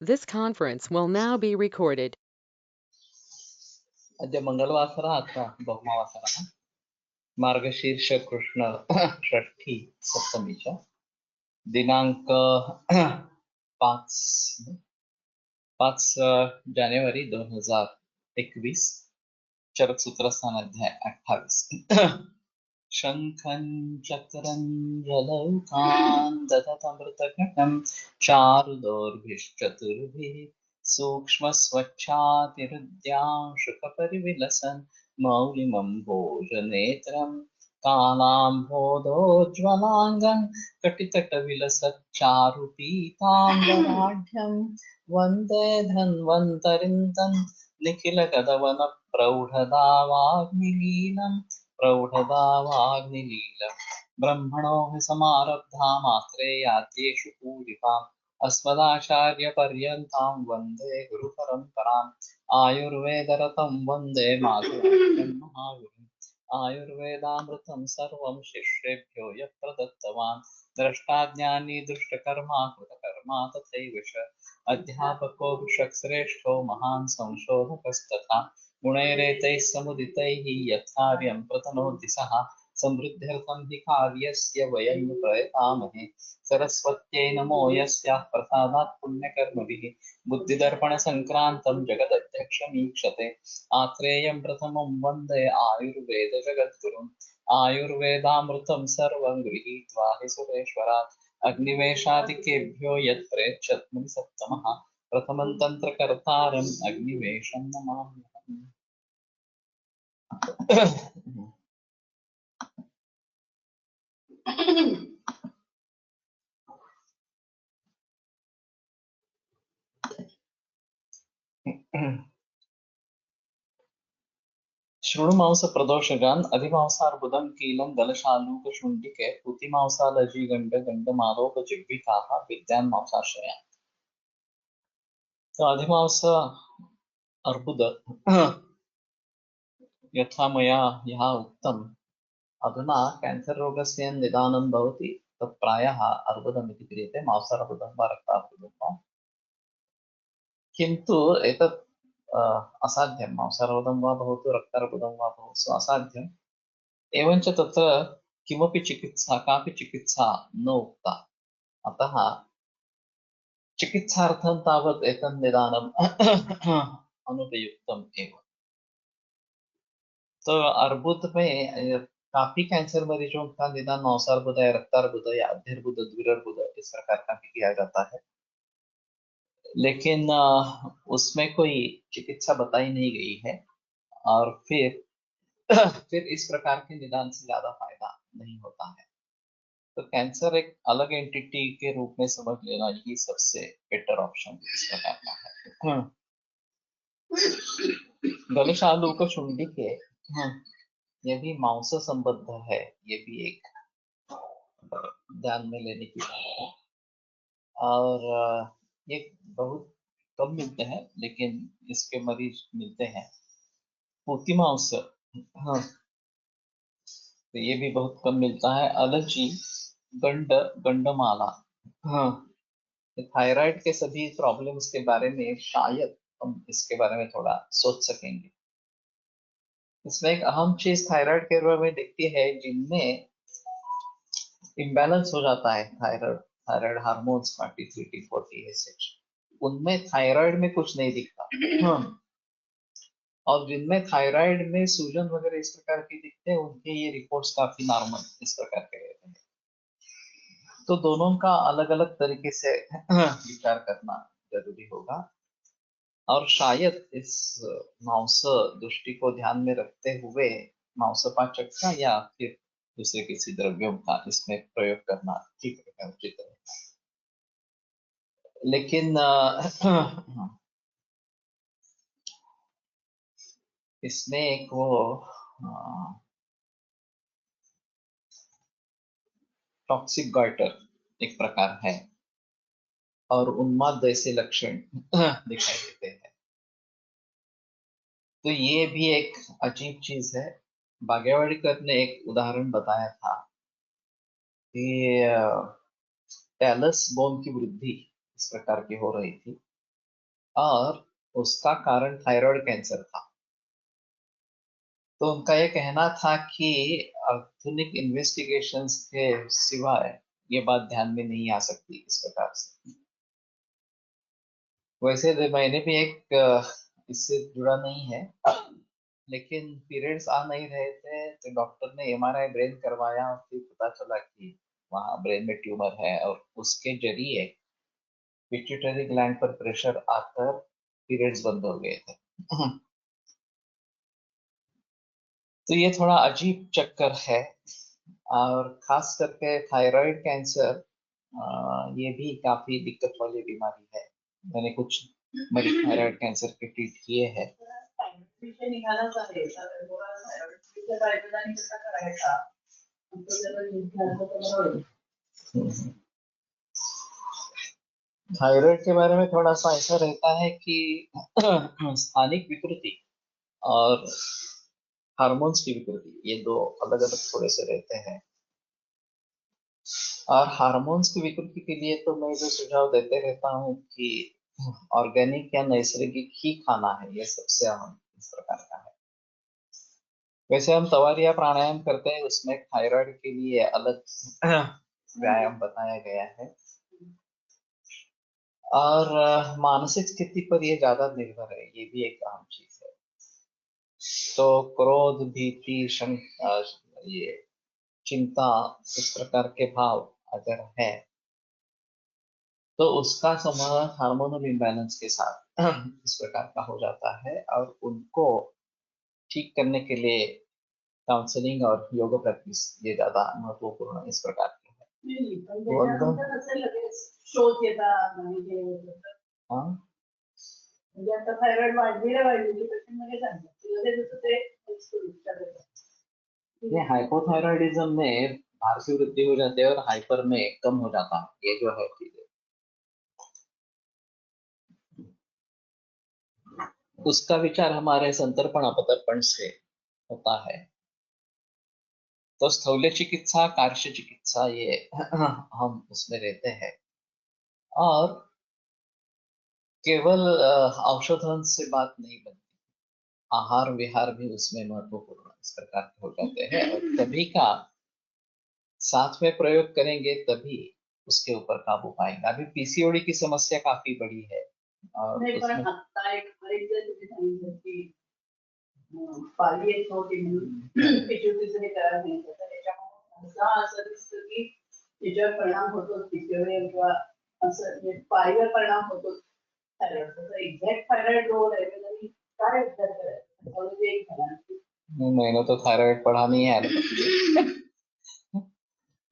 This conference will now be recorded. अद्य मङ्गलवासरः अथवा बहुमावासरः मार्गशीर्ष कृष्ण षष्ठी सप्तमी च दिनांक 5 जानेवारी 2021 चरकसूत्रस्थान अध्याय 28 शंखं चक्रं जलौकान् दधतमृतघटं चारुदोर्भिश्चतुर्भिः सूक्ष्मस्वच्छातिरुद्यांशुकपरिविलसन् मौलिमं भोजनेत्रं कालाम्भोदोज्ज्वलाङ्गं कटितटविलसच्चारुपीताम्बराढ्यं वन्दे धन्वन्तरिं तं निखिलगदवनप्रौढदावाग्निलीलम् प्रौढदावाग्निलीलम् ब्रह्मणो हि समारब्धा मात्रेयाद्येषु पूरिताम् अस्मदाचार्यपर्यन्तां वन्दे गुरुपरम्पराम् आयुर्वेदरतं वन्दे मातरं महागुरुम् आयुर्वेदामृतं सर्वं शिष्येभ्यो यः प्रदत्तवान् द्रष्टाज्ञानी दुष्टकर्मा कृतकर्मा तथैव च अध्यापको विषक्श्रेष्ठो महान् संशोधकस्तथा गुणैरेतैः समुदितैः यत्कार्यं प्रतनोति सः समृद्ध्यर्थं हि कार्यस्य वयं प्रयतामहे सरस्वत्यै नमो यस्याः प्रसादात् पुण्यकर्मभिः बुद्धिदर्पणसङ्क्रान्तं जगदध्यक्षमीक्षते आत्रेयं प्रथमं वन्दे आयुर्वेदजगद्गुरुम् आयुर्वेदामृतं सर्वं गृहीत्वा हि सुरेश्वरात् अग्निवेशादिकेभ्यो यत्प्रेच्छत् मुनिसत्तमः प्रथमं तन्त्रकर्तारम् अग्निवेशं नमाम्यहम्। शृणुमांस प्रदोषगान अधिमांसार्बुदं कीलं दलशालूकशुण्डिके पुतिमांसालजी गण्डमालोकजिह्विकाः विद्यान् मांसाश्रयान्। तो अधिमांस अर्बुद यथा मया यहाँ उक्तम् अधुना कैंसर रोगस्य निदानं भवति तत् प्रायः अर्बुदमिति क्रियते मांसार्बुदं वा रक्तार्बुदं वा किन्तु एतत् असाध्यं मांसार्बुदं वा भवतु रक्तार्बुदं वा भवतु असाध्यम् एवञ्च तत्र किमपि चिकित्सा कापि चिकित्सा न उक्ता अतः चिकित्सार्थं तावत् एतत् निदानम् अनुपयुक्तम् एव। तो अर्बुद में काफी कैंसर मरीजों का निदान मांसार्बुद या रक्तार्बुद या अध्यर्बुद द्विरर्बुद इस प्रकार का भी किया जाता है, लेकिन उसमें कोई चिकित्सा बताई नहीं गई है और फिर इस प्रकार के निदान से ज्यादा फायदा नहीं होता है। तो कैंसर एक अलग एंटिटी के रूप में समझ लेना ही सबसे बेटर ऑप्शन इस प्रकार का है। गलशालूक शुंडी के ये भी मांस संबद्ध है, ये भी एक ध्यान में लेने की बात है। और ये बहुत कम मिलते हैं, लेकिन इसके मरीज मिलते हैं। पूती मांस, हाँ, तो ये भी बहुत कम मिलता है। अलर्जी, गंडमाला, हाँ, थायराइड के सभी प्रॉब्लम्स के बारे में शायद हम इसके बारे में थोड़ा सोच सकेंगे। इसमें एक अहम चीज थायराइड के बारे में दिखती है, जिनमें इम्बैलेंस हो जाता है थायराइड थायराइड हार्मोन्स का T3 T4 TSH, उनमें थायराइड में कुछ नहीं दिखता। हाँ। और जिनमें थायराइड में सूजन वगैरह इस प्रकार के दिखते हैं, उनके ये रिपोर्ट्स काफी नॉर्मल इस प्रकार के रहते हैं। तो दोनों का अलग अलग तरीके से विचार करना जरूरी होगा, और शायद इस मांस दृष्टि को ध्यान में रखते हुए मांसपाचक का या फिर दूसरे किसी द्रव्यों का इसमें प्रयोग करना ठीक रहेगा, उचित रहेगा। लेकिन इसमें एक वो टॉक्सिक गॉइटर एक प्रकार है और उन्माद जैसे लक्षण दिखाई देते हैं। तो ये भी एक अजीब चीज है। बागेवाड़ीकर ने एक उदाहरण बताया था कि टैलस बोन की वृद्धि इस प्रकार की हो रही थी और उसका कारण थायराइड कैंसर था। तो उनका ये कहना था कि आधुनिक इन्वेस्टिगेशंस के सिवाय ये बात ध्यान में नहीं आ सकती इस प्रकार से। वैसे तो मैंने भी एक इससे जुड़ा नहीं है, लेकिन पीरियड्स आ नहीं रहे थे तो डॉक्टर ने एमआरआई ब्रेन करवाया और फिर पता चला कि वहाँ ब्रेन में ट्यूमर है, और उसके जरिए पिट्यूटरी ग्लैंड पर प्रेशर आकर पीरियड्स बंद हो गए थे। तो ये थोड़ा अजीब चक्कर है, और खास करके थायराइड कैंसर ये भी काफी दिक्कत वाली बीमारी है। मैंने कुछ मरीज थायराइड कैंसर के ट्रीट किए हैं। थायराइड के बारे में थोड़ा सा ऐसा रहता है कि स्थानिक विकृति और हार्मोन्स की विकृति, ये दो अलग अलग थोड़े से रहते हैं। और हार्मोन्स की विकृति के लिए तो मैं जो सुझाव देते रहता हूँ कि ऑर्गेनिक या नैसर्गिक ही खाना है, ये सबसे अहम इस प्रकार का है। वैसे हम तवारिया प्राणायाम करते हैं, उसमें थायराइड के लिए अलग व्यायाम बताया गया है। और मानसिक स्थिति पर ये ज्यादा निर्भर है, ये भी एक अहम चीज है। तो क्रोध, भीति, ये चिंता, इस प्रकार के भाव अगर है तो उसका समाधान हार्मोनल इम्बैलेंस के साथ इस प्रकार का हो जाता है, और उनको ठीक करने के लिए काउंसलिंग और योगा प्रैक्टिस ये ज्यादा महत्वपूर्ण इस प्रकार की है। शोध येतात हाँ, म्हणजे आता थायरॉइड वाढलेली पेशंटमध्ये सांगतात ये हाइपोथायरॉयडिज्म में भार की वृद्धि हो जाती है और हाइपर में कम हो जाता है, ये जो है चीजें। उसका विचार हमारे संतर्पण अपतर्पण से होता है। तो स्थूल्य चिकित्सा, कार्य चिकित्सा, ये हम उसमें रहते हैं। और केवल औषधों से बात नहीं बनती, आहार विहार भी उसमें महत्वपूर्ण इस प्रकार के हो जाते हैं, और तभी का साथ में प्रयोग करेंगे तभी उसके ऊपर काबू पाएंगे। अभी पीसीओडी की समस्या काफी बड़ी है, और नहीं, उसमें आता एक बरेच जण तुम्ही सांगितलं की पाली येत नव्हती म्हणून पिट्यूटरीचं हे करायला नाही, तर त्याच्यामुळे असं दिसतं की त्याच्यावर परिणाम होतो पीसीओडी किंवा असं पालीवर परिणाम होतो थायरॉइडचा। एक्झॅक्ट थायरॉइड रोल आहे म्हणजे काय विचार करायचा? मैंने तो थायराइड पढ़ा नहीं है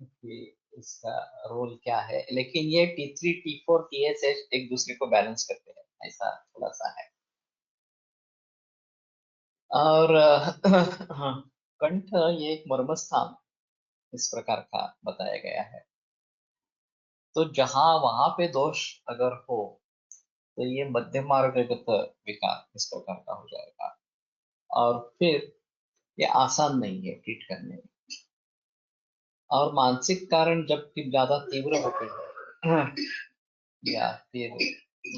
कि इसका रोल क्या है, लेकिन ये T3, T4, TSH एक दूसरे को बैलेंस करते हैं, ऐसा थोड़ा सा है। और हाँ, कंठ ये एक मर्मस्थान इस प्रकार का बताया गया है। तो जहां वहां पे दोष अगर हो तो ये मध्य मार्गगत विकार इस प्रकार का हो जाएगा, और फिर ये आसान नहीं है ट्रीट करने में। और मानसिक कारण जब ज्यादा तीव्र होते हैं या फिर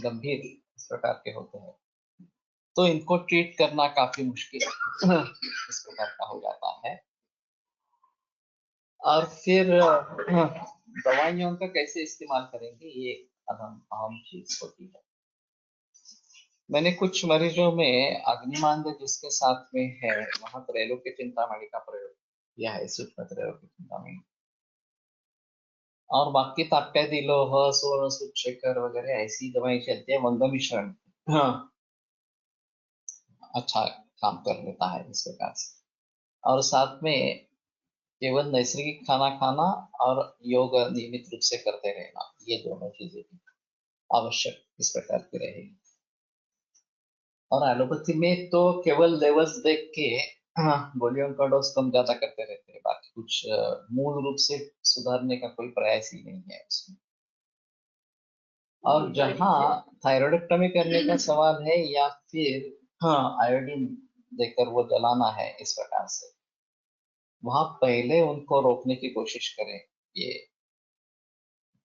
गंभीर इस प्रकार के होते हैं तो इनको ट्रीट करना काफी मुश्किल इस प्रकार का हो जाता है। और फिर दवाइयों का कैसे इस्तेमाल करेंगे, ये अहम अहम चीज होती है। मैंने कुछ मरीजों में अग्निमांद्य जिसके साथ में है, वहां त्रैलोक्य चिंतामणि का प्रयोग किया है, सूक्ष्म त्रैलोक्य चिंतामणि। और बाकी तात्यादी लोह, स्वर्ण सूतशेखर वगैरह ऐसी दवाई चलती है। वंग मिश्रण हाँ अच्छा काम कर लेता है इस प्रकार से। और साथ में केवल नैसर्गिक खाना खाना और योग नियमित रूप से करते रहना, ये दोनों चीजें भी आवश्यक इस प्रकार की रहेगी। और एलोपैथी में तो केवल लेवल्स देख के गोलियों का डोज कम ज्यादा करते रहते हैं, बाकी कुछ मूल रूप से सुधारने का कोई प्रयास ही नहीं है उसमें। और जहाँ थायराइडोक्टमी करने का सवाल है या फिर आयोडीन देकर वो जलाना है इस प्रकार से, वहां पहले उनको रोकने की कोशिश करें। ये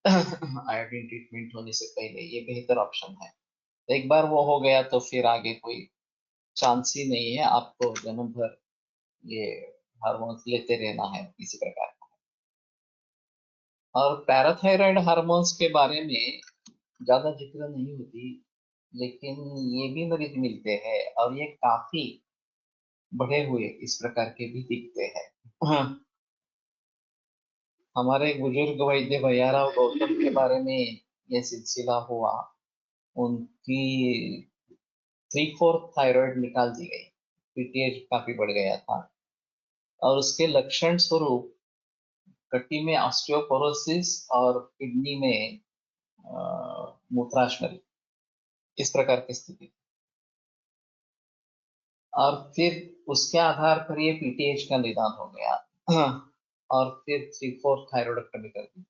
आयोडीन ट्रीटमेंट होने से पहले ये बेहतर ऑप्शन है। एक बार वो हो गया तो फिर आगे कोई चांस ही नहीं है, आपको जन्म भर ये हार्मोन्स लेते रहना है इसी प्रकार का। और पैराथायराइड हार्मोन्स के बारे में ज्यादा जिक्र नहीं होती, लेकिन ये भी मरीज मिलते हैं और ये काफी बढ़े हुए इस प्रकार के भी दिखते हैं। हाँ, हमारे एक बुजुर्ग वैद्य भैयाराव गौतम के बारे में ये सिलसिला हुआ। उनकी 3/4 थायराइड निकाल दी गई, पीटीएच काफी बढ़ गया था, और उसके लक्षण स्वरूप कटी में ऑस्टियोपोरोसिस और किडनी में मूत्राशनल, इस प्रकार की स्थिति। और फिर उसके आधार पर ये पीटीएच का निदान हो गया। हाँ, और फिर 3/4 थायराइडक्टमी कर दी।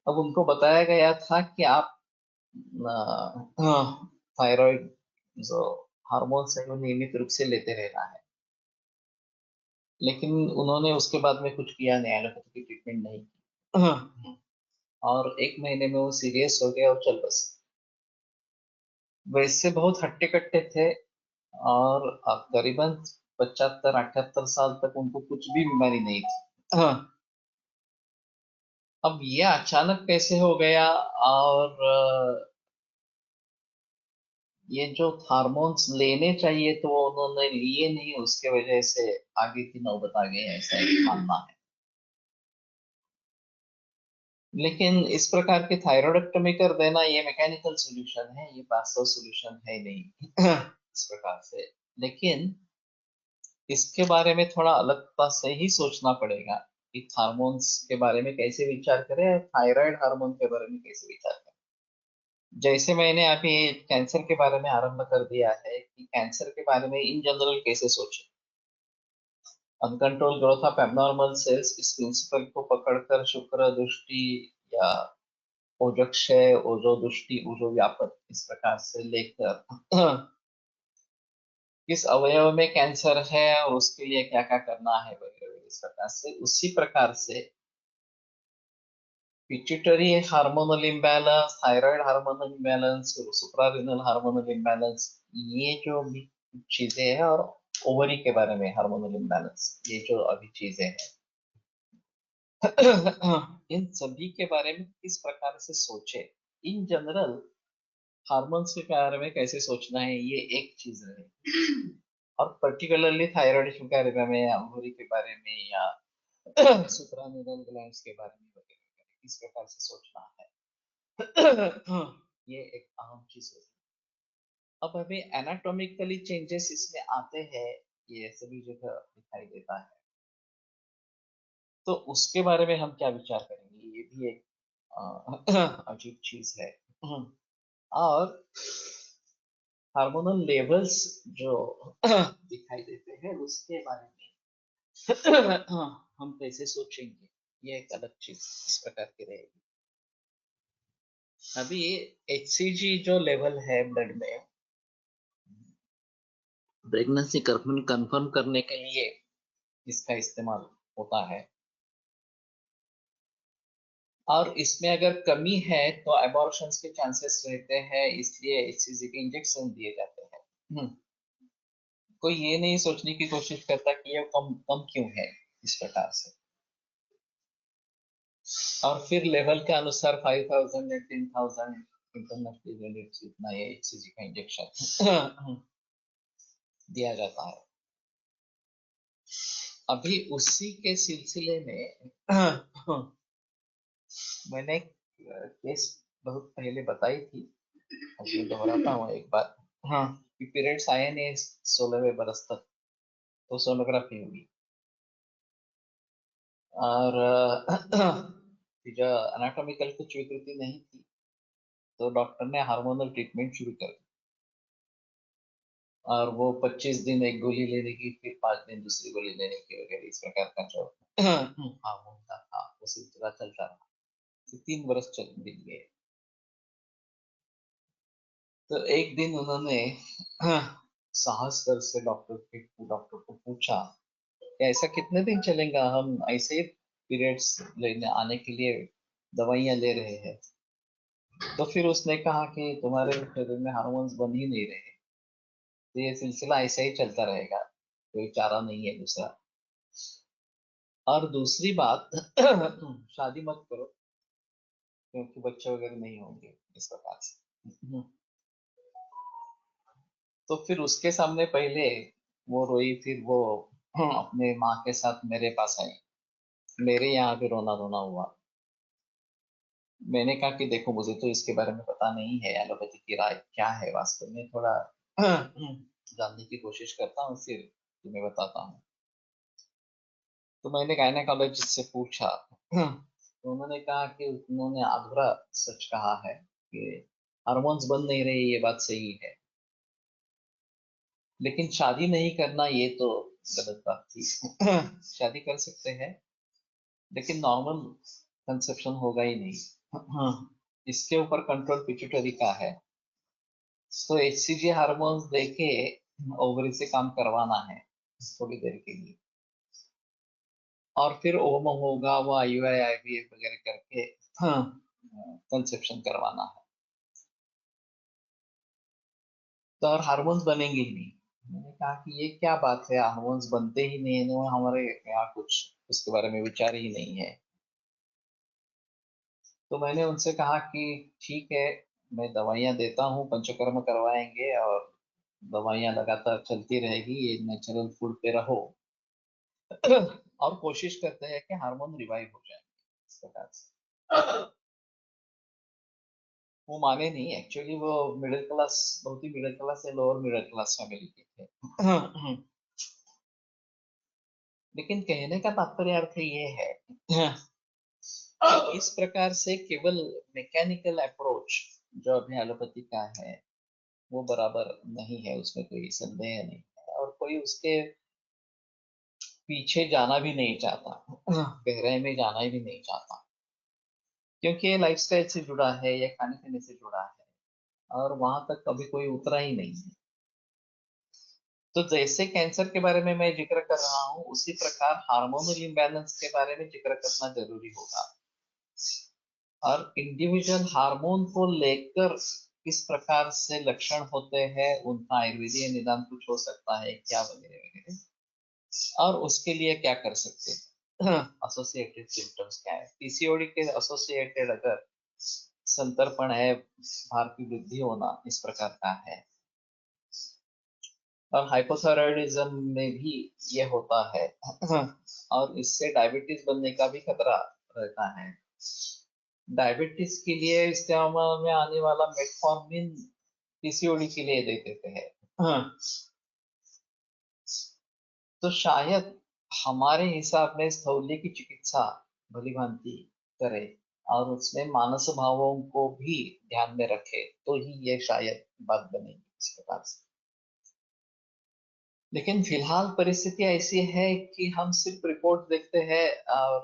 अब उनको बताया गया था कि आप थायराइड जो हार्मोन्स है वो नियमित रूप से लेते रहना है, लेकिन उन्होंने उसके बाद में कुछ किया नहीं, एलोपैथी की ट्रीटमेंट नहीं की। और 1 महीने में वो सीरियस हो गए और चल बसे। वैसे बहुत हट्टे कट्टे थे, और करीबन 75-78 साल तक उनको कुछ भी बीमारी नहीं थी। अब ये अचानक कैसे हो गया, और ये जो हार्मोन्स लेने चाहिए तो वो उन्होंने लिए नहीं, उसके वजह से आगे की नौबत आ गई, ऐसा एक मानना है। लेकिन इस प्रकार के थायराइडक्टमी कर देना ये मैकेनिकल सॉल्यूशन है, ये वास्तव सॉल्यूशन है नहीं इस प्रकार से। लेकिन इसके बारे में थोड़ा अलगता से ही सोचना पड़ेगा कि हार्मोन्स के बारे में कैसे विचार करें, थायराइड हार्मोन के बारे में कैसे विचार करें। जैसे मैंने अभी कैंसर के बारे में आरंभ कर दिया है कि कैंसर के बारे में इन जनरल कैसे सोचें। Uncontrolled growth of abnormal sales, इस प्रिंसिपल को पकड़कर शुक्र दृष्टि या ओजक्षय, ओजो दृष्टि, ओजो व्यापक, इस प्रकार से लेकर किस अवयव में कैंसर है और उसके लिए क्या क्या करना है वगैरह वगैरह, इस प्रकार से, उसी प्रकार से pituitary hormonal imbalance, thyroid hormonal imbalance, suprarenal hormonal imbalance, ये जो भी चीजें हैं, और ओवरी के बारे में हार्मोनल इम्बैलेंस, ये जो अभी चीजें हैं इन सभी के बारे में किस प्रकार से सोचे, इन जनरल हार्मोन्स के बारे में कैसे सोचना है, ये एक चीज है। और पर्टिकुलरली थायराइड के बारे में या ओवरी के बारे में या सुप्रारेनल ग्लैंड्स के बारे में वगैरह किस प्रकार से सोचना है ये एक अहम चीज है। अब हमें एनाटॉमिकली चेंजेस इसमें आते हैं, ये सभी जगह दिखाई देता है, तो उसके बारे में हम क्या विचार करेंगे, ये भी एक अजीब चीज है। और हार्मोनल लेवल्स जो दिखाई देते हैं उसके बारे में हम कैसे सोचेंगे, ये एक अलग चीज इस प्रकार की रहेगी। अभी HCG जो लेवल है ब्लड में, प्रेगनेंसी कंफर्म करने के लिए इसका इस्तेमाल होता है, और इसमें अगर कमी है तो एबॉर्शंस के चांसेस रहते हैं, इसलिए HCG के इंजेक्शन दिए जाते हैं। कोई ये नहीं सोचने की कोशिश करता कि ये कम कम क्यों है, इस प्रकार से। और फिर लेवल के अनुसार 5,000 या 10,000 इंटरनेशनल यूनिट्स इतना ये HCG का इंजेक्शन दिया जाता है। अभी उसी के सिलसिले में मैंने एक केस बहुत पहले बताई थी, अभी दोहराता हूँ एक बार। हाँ, पीरियड्स आए नहीं 16वें बरस तक, तो सोनोग्राफी हुई, और जो एनाटॉमिकल कुछ विकृति नहीं थी, तो डॉक्टर ने हार्मोनल ट्रीटमेंट शुरू कर दी, और वो 25 दिन एक गोली लेने की, फिर 5 दिन दूसरी गोली लेने की वगैरह, इस प्रकार का जो हार्मोन का था वो सिलसिला चलता रहा, तो 3 बरस चल बीत गए। तो एक दिन उन्होंने साहस कर से डॉक्टर को पूछा कि ऐसा कितने दिन चलेगा, हम ऐसे ही पीरियड्स लेने आने के लिए दवाइयां ले रहे हैं। तो फिर उसने कहा कि तुम्हारे शरीर में हार्मोन्स बन ही नहीं रहे, तो ये सिलसिला ऐसा ही चलता रहेगा, कोई चारा नहीं है दूसरा। और दूसरी बात, शादी मत करो, क्योंकि बच्चे वगैरह नहीं होंगे इस प्रकार से। तो फिर उसके सामने पहले वो रोई, फिर वो अपने माँ के साथ मेरे पास आई, मेरे यहाँ भी रोना धोना हुआ। मैंने कहा कि देखो, मुझे तो इसके बारे में पता नहीं है, एलोपैथी की राय क्या है वास्तव में, थोड़ा जानने की कोशिश करता हूँ, फिर तुम्हें बताता हूँ। तो मैंने गायनेकोलॉजिस्ट से पूछा, तो उन्होंने कहा कि उन्होंने अधूरा सच कहा है कि हार्मोन्स बन नहीं रहे, ये बात सही है, लेकिन शादी नहीं करना ये तो गलत बात थी। शादी कर सकते हैं, लेकिन नॉर्मल कंसेप्शन होगा ही नहीं। इसके ऊपर कंट्रोल पिट्यूटरी का है, तो एचसीजी हार्मोन्स देके ओवरी से काम करवाना है थोड़ी देर के लिए, और फिर ओम होगा, वो आईयूआई आईवीएफ वगैरह करके कंसेप्शन करवाना है। तो और हार्मोन्स बनेंगे ही नहीं। मैंने कहा कि ये क्या बात है, हार्मोन्स बनते ही नहीं है, तो हमारे यहाँ कुछ इसके बारे में विचार ही नहीं है। तो मैंने उनसे कहा कि ठीक है, मैं दवाइयाँ देता हूँ, पंचकर्म करवाएंगे और दवाइयाँ लगातार चलती रहेगी, ये नेचुरल फूड पे रहो। और कोशिश करते हैं कि हार्मोन रिवाइव हो जाए इस प्रकार से। वो माने नहीं, एक्चुअली वो मिडिल क्लास, बहुत ही मिडिल क्लास से लोअर मिडिल क्लास फैमिली के थे। लेकिन कहने का तात्पर्य अर्थ ये है कि इस प्रकार से केवल मैकेनिकल अप्रोच जो अभी एलोपैथी का है वो बराबर नहीं है, उसमें कोई संदेह नहीं है, और कोई उसके पीछे जाना भी नहीं चाहता, गहराई में जाना भी नहीं चाहता, क्योंकि ये लाइफस्टाइल से जुड़ा है, ये खाने पीने से जुड़ा है, और वहां तक कभी कोई उतरा ही नहीं है। तो जैसे कैंसर के बारे में मैं जिक्र कर रहा हूँ, उसी प्रकार हार्मोनल इम्बैलेंस के बारे में जिक्र करना जरूरी होगा, और इंडिविजुअल हार्मोन को लेकर किस प्रकार से लक्षण होते हैं, उनका आयुर्वेदीय निदान कुछ हो सकता है क्या, वगैरह वगैरह, और उसके लिए क्या कर सकते हैं, एसोसिएटेड सिम्टम्स क्या है। पीसीओडी के एसोसिएटेड अगर संतर्पण है, भार की वृद्धि होना इस प्रकार का है, और हाइपोथायरॉयडिज्म में भी ये होता है, और इससे डायबिटीज बनने का भी खतरा रहता है। डायबिटीज के लिए इस्तेमाल में आने वाला मेटफॉर्मिन पीसीओडी के लिए दे देते हैं। तो शायद हमारे हिसाब में स्थौल्य की चिकित्सा भली भांति करे, और उसमें मानस भावों को भी ध्यान में रखे, तो ही ये शायद बात बनेगी इस प्रकार से। लेकिन फिलहाल परिस्थिति ऐसी है कि हम सिर्फ रिपोर्ट देखते हैं, और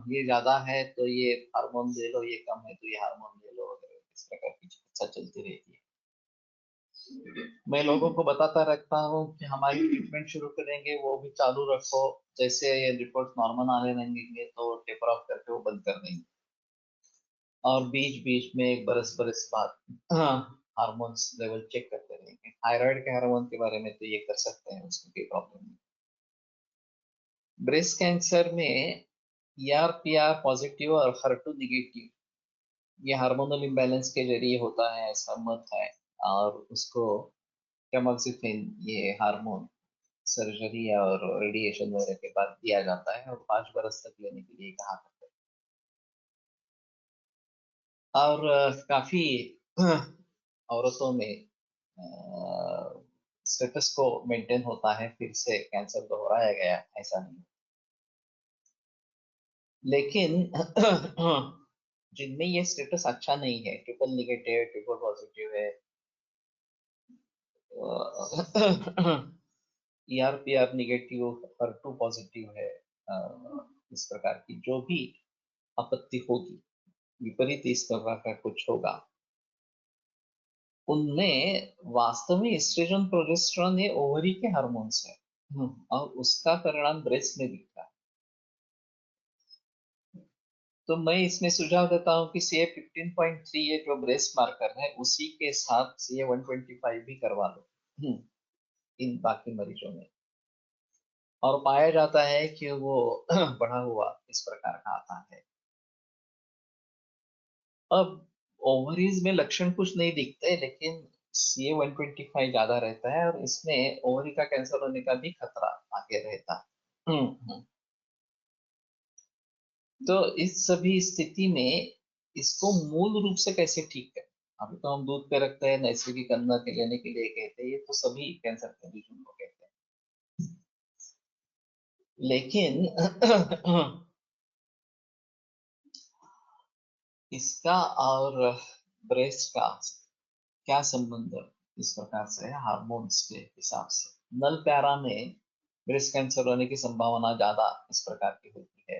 ये ज्यादा है तो ये हार्मोन दे लो, ये कम है तो ये हार्मोन दे लो, वगैरह इस प्रकार की चिकित्सा चलती रहती है। मैं लोगों को बताता रखता हूँ कि हमारी ट्रीटमेंट शुरू करेंगे, वो भी चालू रखो, जैसे ये रिपोर्ट नॉर्मल आने लगेंगे तो टेपर ऑफ करके वो बंद कर देंगे, और बीच बीच में एक बरस बरस बाद हार्मोन्स लेवल चेक करते रहेंगे। थायराइड के हार्मोन के बारे में तो ये कर सकते हैं, उसमें कोई प्रॉब्लम नहीं। ब्रेस्ट कैंसर में ER/PR पॉजिटिव और HER2 निगेटिव, ये हार्मोनल इम्बैलेंस के जरिए होता है, ऐसा मत है। और उसको टैमोक्सिफेन, ये हार्मोन सर्जरी और रेडिएशन वगैरह के बाद दिया जाता है, और 5 बरस तक लेने के लिए कहा जाता है। और काफी औरतों में स्टेटस को मेंटेन होता है, फिर से कैंसर दोहराया गया ऐसा नहीं। लेकिन जिनमें ये स्टेटस अच्छा नहीं है, ट्रिपल निगेटिव, ट्रिपल पॉजिटिव है, ER/PR निगेटिव, HER2 पॉजिटिव है, इस प्रकार की जो भी आपत्ति होगी, विपरीत इस प्रकार का कुछ होगा, उनमें वास्तव में एस्ट्रोजन प्रोजेस्टेरॉन ये ओवरी के हार्मोन्स है। और उसका परिणाम ब्रेस्ट में दिखता है। तो मैं इसमें सुझाव देता हूँ कि CA 15.3 ये जो ब्रेस्ट मार्कर है उसी के साथ CA 125 भी करवा लो इन बाकी मरीजों में, और पाया जाता है कि वो बढ़ा हुआ इस प्रकार का आता है। अब ओवरीज में लक्षण कुछ नहीं दिखते, लेकिन CA 125 ज्यादा रहता है और इसमें ओवरी का कैंसर होने का भी खतरा आगे रहता है। तो इस सभी स्थिति में इसको मूल रूप से कैसे ठीक करें? अभी तो हम दूध पे रखते हैं, नैसर्गिक अन्न के लेने के लिए कहते हैं, ये तो सभी कैंसर के मरीजों को कहते हैं, लेकिन इसका और ब्रेस्ट का क्या संबंध इस प्रकार से है हार्मोन्स के हिसाब से? नल प्यारा में ब्रेस्ट कैंसर होने की संभावना ज्यादा इस प्रकार की होती है,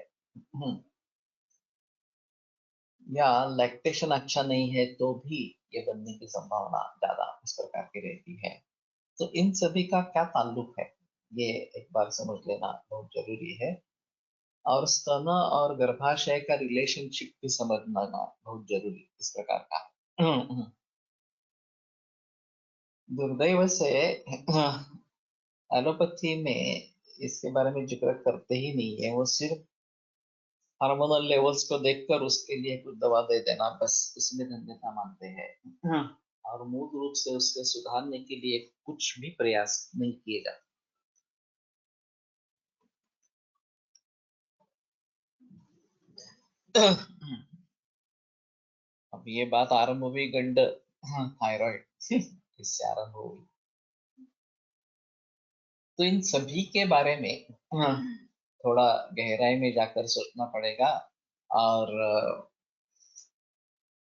या लैक्टेशन अच्छा नहीं है तो भी ये बनने की संभावना ज्यादा इस प्रकार की रहती है। तो इन सभी का क्या ताल्लुक है, ये एक बार समझ लेना बहुत जरूरी है। और स्तन और गर्भाशय का रिलेशनशिप भी समझना बहुत जरूरी इस प्रकार का है। दुर्दैव से एलोपैथी में इसके बारे में जिक्र करते ही नहीं है, वो सिर्फ हार्मोनल लेवल्स को देखकर उसके लिए कुछ दवा दे देना, बस उसमें धन्यता मानते हैं, और मूल रूप से उसके सुधारने के लिए कुछ भी प्रयास नहीं किए जाते। अब ये बात आरंभ हुई गंड थायराइड इससे आरंभ हुई, तो इन सभी के बारे में थोड़ा गहराई में जाकर सोचना पड़ेगा, और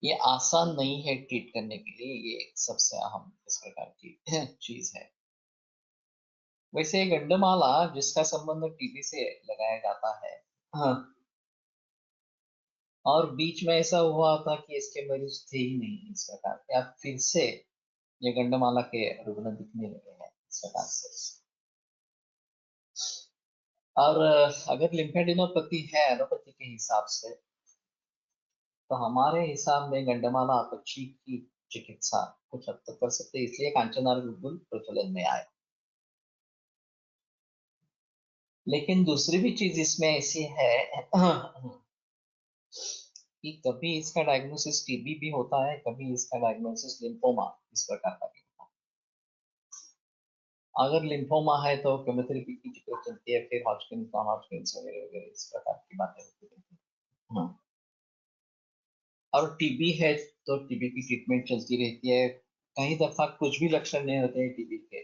ये आसान नहीं है ट्रीट करने के लिए, ये एक सबसे अहम इस प्रकार की चीज है। वैसे गंडमाला जिसका संबंध टीबी से लगाया जाता है, हाँ, और बीच में ऐसा हुआ था कि इसके मरीज थे ही नहीं इस प्रकार के, अब फिर से ये गंडमाला के रुग्ण दिखने लगे हैं इस प्रकार से। और अगर लिम्फेडिनोपैथी है एलोपैथी के हिसाब से, तो हमारे हिसाब में गंडमाला अपची की चिकित्सा कुछ हद तक कर सकते, इसलिए कांचनार बिल्कुल प्रचलन में आए। लेकिन दूसरी भी चीज इसमें ऐसी है कि कभी इसका डायग्नोसिस टीबी भी होता है, कभी इसका डायग्नोसिस लिम्फोमा इस प्रकार का भी होता है। अगर लिम्फोमा है तो केमोथेरेपी की जिक्र चलती है, फिर हॉजकिंस नॉन हॉजकिंस वगैरह वगैरह इस प्रकार की बातें होती रहती हैं। और टीबी है तो टीबी की ट्रीटमेंट चलती रहती है, कई दफा कुछ भी लक्षण नहीं होते हैं टीबी के,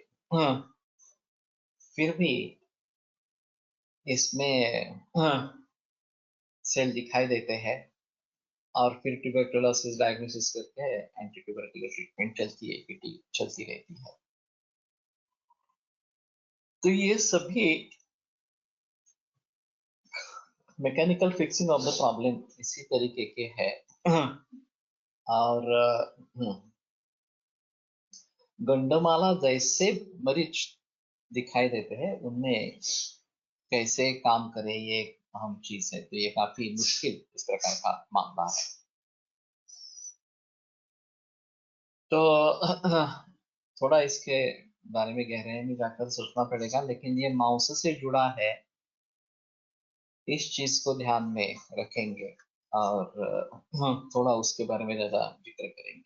फिर भी इसमें सेल दिखाई देते हैं, और फिर ट्यूबरकुलोसिस डायग्नोसिस करके एंटी ट्यूबरकुलर ट्रीटमेंट चलती है, एपीटी चलती रहती है। तो ये सभी mechanical fixing of the problem इसी तरीके के है। और गंडमाला जैसे मरीज दिखाई देते हैं उनमें कैसे काम करे, ये एक अहम चीज है, तो ये काफी मुश्किल इस प्रकार का मामला है। तो थोड़ा इसके बारे में गहराई में जाकर सोचना पड़ेगा, लेकिन ये माउस से जुड़ा है, इस चीज को ध्यान में रखेंगे, और थोड़ा उसके बारे में ज्यादा जिक्र करेंगे।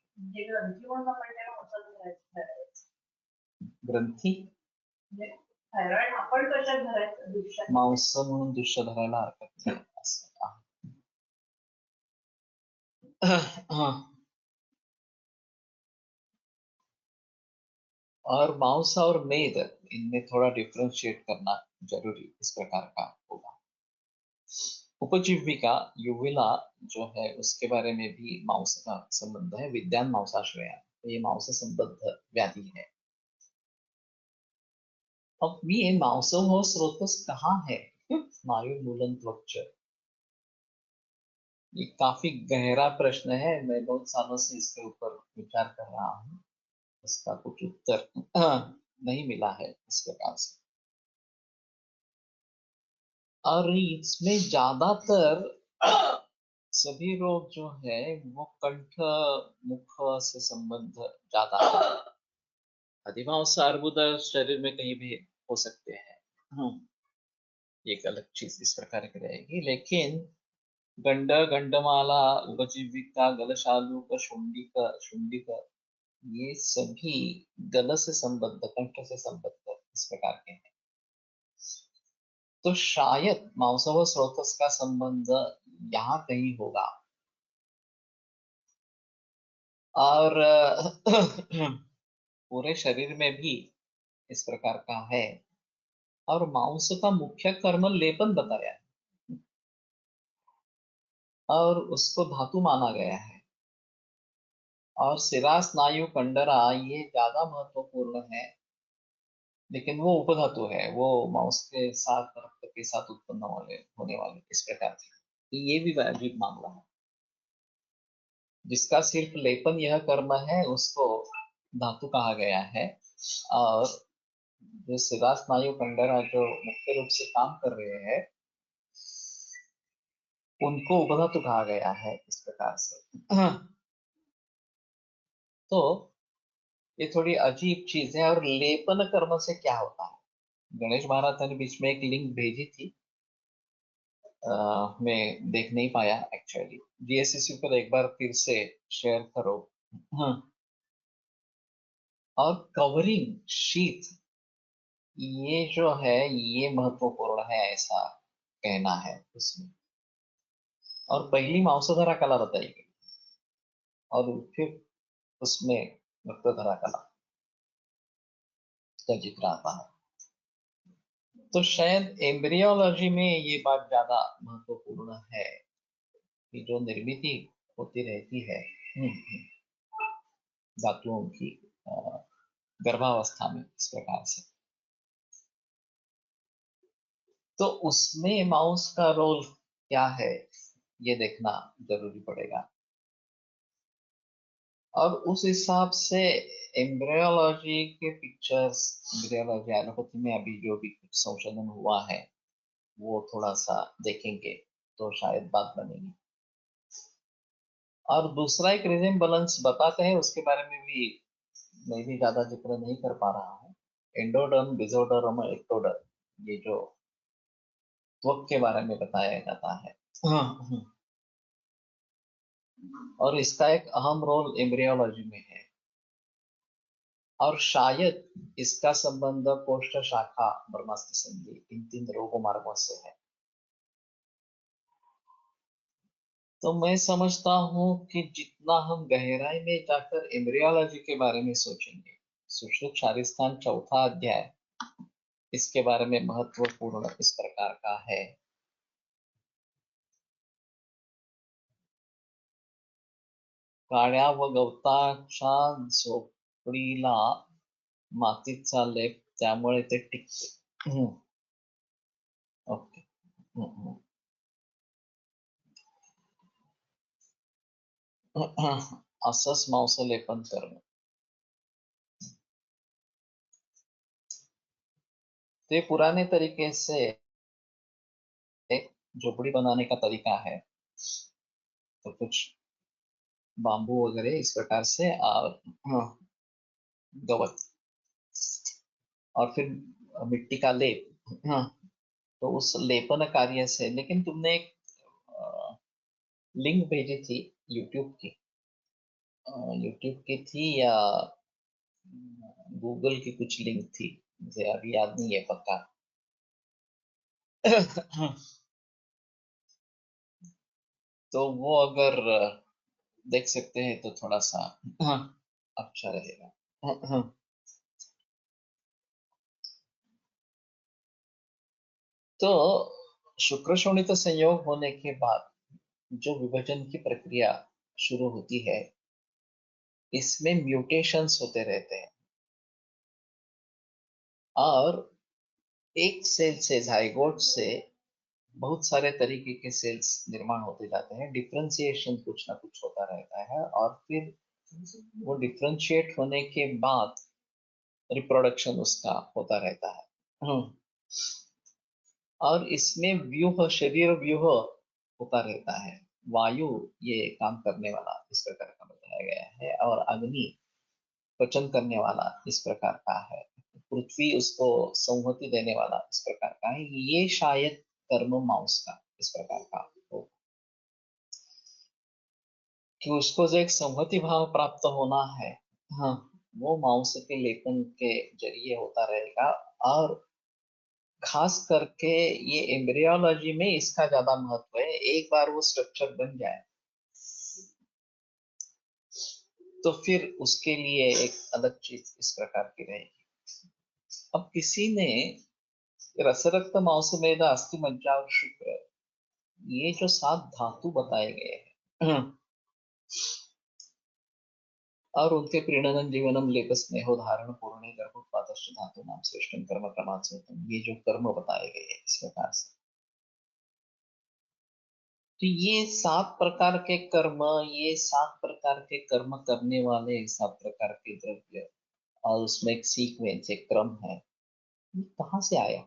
ग्रंथी मांस म्हणून दृश्य धरायला हरकत नाही असं आहे। और मांस और मेद, इनमें थोड़ा डिफरेंशिएट करना जरूरी इस प्रकार का होगा। उपजीविका यूविला जो है उसके बारे में भी मांस का संबंध है, विद्यान मांसाश्रया, तो ये मांस संबद्ध व्याधि है। अब ये मांस हो स्रोतस कहाँ है? स्नायु मूलन त्वच, ये काफी गहरा प्रश्न है, मैं बहुत सालों से इसके ऊपर विचार कर रहा हूँ, इसका कुछ उत्तर नहीं मिला है इस प्रकार से। और इसमें ज्यादातर सभी रोग जो है वो कंठ मुख से संबंध ज्यादा है। अधिमांस अर्बुद शरीर में कहीं भी हो सकते हैं। एक अलग चीज इस प्रकार की रहेगी, लेकिन गंड, गंडमाला, उपजीविका, गलशालुक, शुंडिक, शुंडिक, ये सभी गल से संबद्ध, कंठ से संबद्ध इस प्रकार के हैं। तो शायद मांस व स्रोतस का संबंध यहाँ कहीं होगा। और पूरे शरीर में भी इस प्रकार का है। और मांस का मुख्य कर्म लेपन बताया है और उसको धातु माना गया है। और सिरा, स्नायु, कंडरा ये ज्यादा महत्वपूर्ण है, लेकिन वो उपधातु है, वो मांस के साथ, रक्त के साथ उत्पन्न होने वाले इस प्रकार से। तो ये भी वैज्ञानिक मामला है। जिसका सिर्फ लेपन यह कर्म है उसको धातु कहा गया है। और जो सिरा, स्नायु, कंडरा जो मुख्य रूप से काम कर रहे हैं उनको उपधातु कहा गया है इस प्रकार से। तो ये थोड़ी अजीब चीज है। और लेपन कर्म से क्या होता है? गणेश महाराज ने बीच में एक लिंक भेजी थी, मैं देख नहीं पाया एक्चुअली। जीएससीसी पर एक बार फिर से शेयर करो। और कवरिंग शीट, ये जो है ये महत्वपूर्ण है ऐसा कहना है उसमें। और पहली मांसधरा कला बताई गई और फिर उसमें रक्तधरा कला का जिक्र आता है। तो शायद एम्ब्रियोलॉजी में ये बात ज्यादा महत्वपूर्ण है कि जो निर्मित होती रहती है धातुओं की गर्भावस्था में इस प्रकार से, तो उसमें माउस का रोल क्या है ये देखना जरूरी पड़ेगा। और उस हिसाब से एम्ब्रियोलॉजी के पिक्चर्स, एम्ब्रियोलॉजी एलोपैथी में अभी जो भी कुछ संशोधन हुआ है वो थोड़ा सा देखेंगे तो शायद बात बनेगी। और दूसरा एक रिजेम्बलेंस बताते हैं, उसके बारे में भी मैं भी ज्यादा जिक्र नहीं कर पा रहा हूँ। एंडोडर्म, बिजोडर्म, एक्टोडर्म, ये जो त्वक के बारे में बताया जाता है। और इसका एक अहम रोल एम्ब्रियोलॉजी में है। और शायद इसका संबंध कोष्ठ शाखा, ब्रह्मास्त्र संधि, इन तीन रोगों मार्गों से है। तो मैं समझता हूँ कि जितना हम गहराई में जाकर एम्ब्रियोलॉजी के बारे में सोचेंगे, सुश्रुत शारीस्थान चौथा अध्याय इसके बारे में महत्वपूर्ण इस प्रकार का है। काळ्या व गवताच्या झोपडीला मातीचा लेप, त्यामुळे ते टिकते। ओके। असंच मांसलेपन करणं, तो पुराने तरीके से झोपड़ी बनाने का तरीका है। तो कुछ बांबू वगैरह इस प्रकार से और गवत और फिर मिट्टी का लेप। तो उस लेपन कार्य से, लेकिन तुमने एक लिंक भेजी थी यूट्यूब की, यूट्यूब की थी या गूगल की कुछ लिंक थी, मुझे अभी याद नहीं है पक्का। तो वो अगर देख सकते हैं तो थोड़ा सा अच्छा रहेगा। तो शुक्र शोणित संयोग होने के बाद जो विभाजन की प्रक्रिया शुरू होती है, इसमें म्यूटेशंस होते रहते हैं। और एक सेल से, जाइगोट से बहुत सारे तरीके के सेल्स निर्माण होते जाते हैं। डिफरेंशिएशन कुछ ना कुछ होता रहता है और फिर वो डिफरेंशिएट होने के बाद रिप्रोडक्शन उसका होता रहता है। और इसमें व्यूह, शरीर व्यूह होता रहता है। वायु ये काम करने वाला इस प्रकार का बताया गया है, और अग्नि पचन करने वाला इस प्रकार का है, पृथ्वी उसको संहति देने वाला इस प्रकार का है। ये शायद कर्म मांस का इस प्रकार का हो, कि उसको जो एक संहति भाव प्राप्त होना है, हाँ, वो मांस के लेपन के जरिए होता रहेगा। और खास करके ये एम्ब्रियोलॉजी में इसका ज्यादा महत्व है। एक बार वो स्ट्रक्चर बन जाए तो फिर उसके लिए एक अलग चीज इस प्रकार की रहेगी। अब किसी ने रसरक्त मांस मेद अस्थि मज्जा और शुक्र, ये जो 7 धातु बताए गए हैं और उनके प्रीणनम जीवनम लेप स्नेहो धारण पूर्ण गर्भोत्पादश्च धातु नाम श्रेष्ठम कर्म क्रमात्मकम, ये जो कर्म बताए गए हैं इस प्रकार से, तो ये 7 प्रकार के कर्म, ये 7 प्रकार के कर्म करने वाले 7 प्रकार के द्रव्य, और उसमें एक सीक्वेंस, एक क्रम है, ये कहाँ से आया?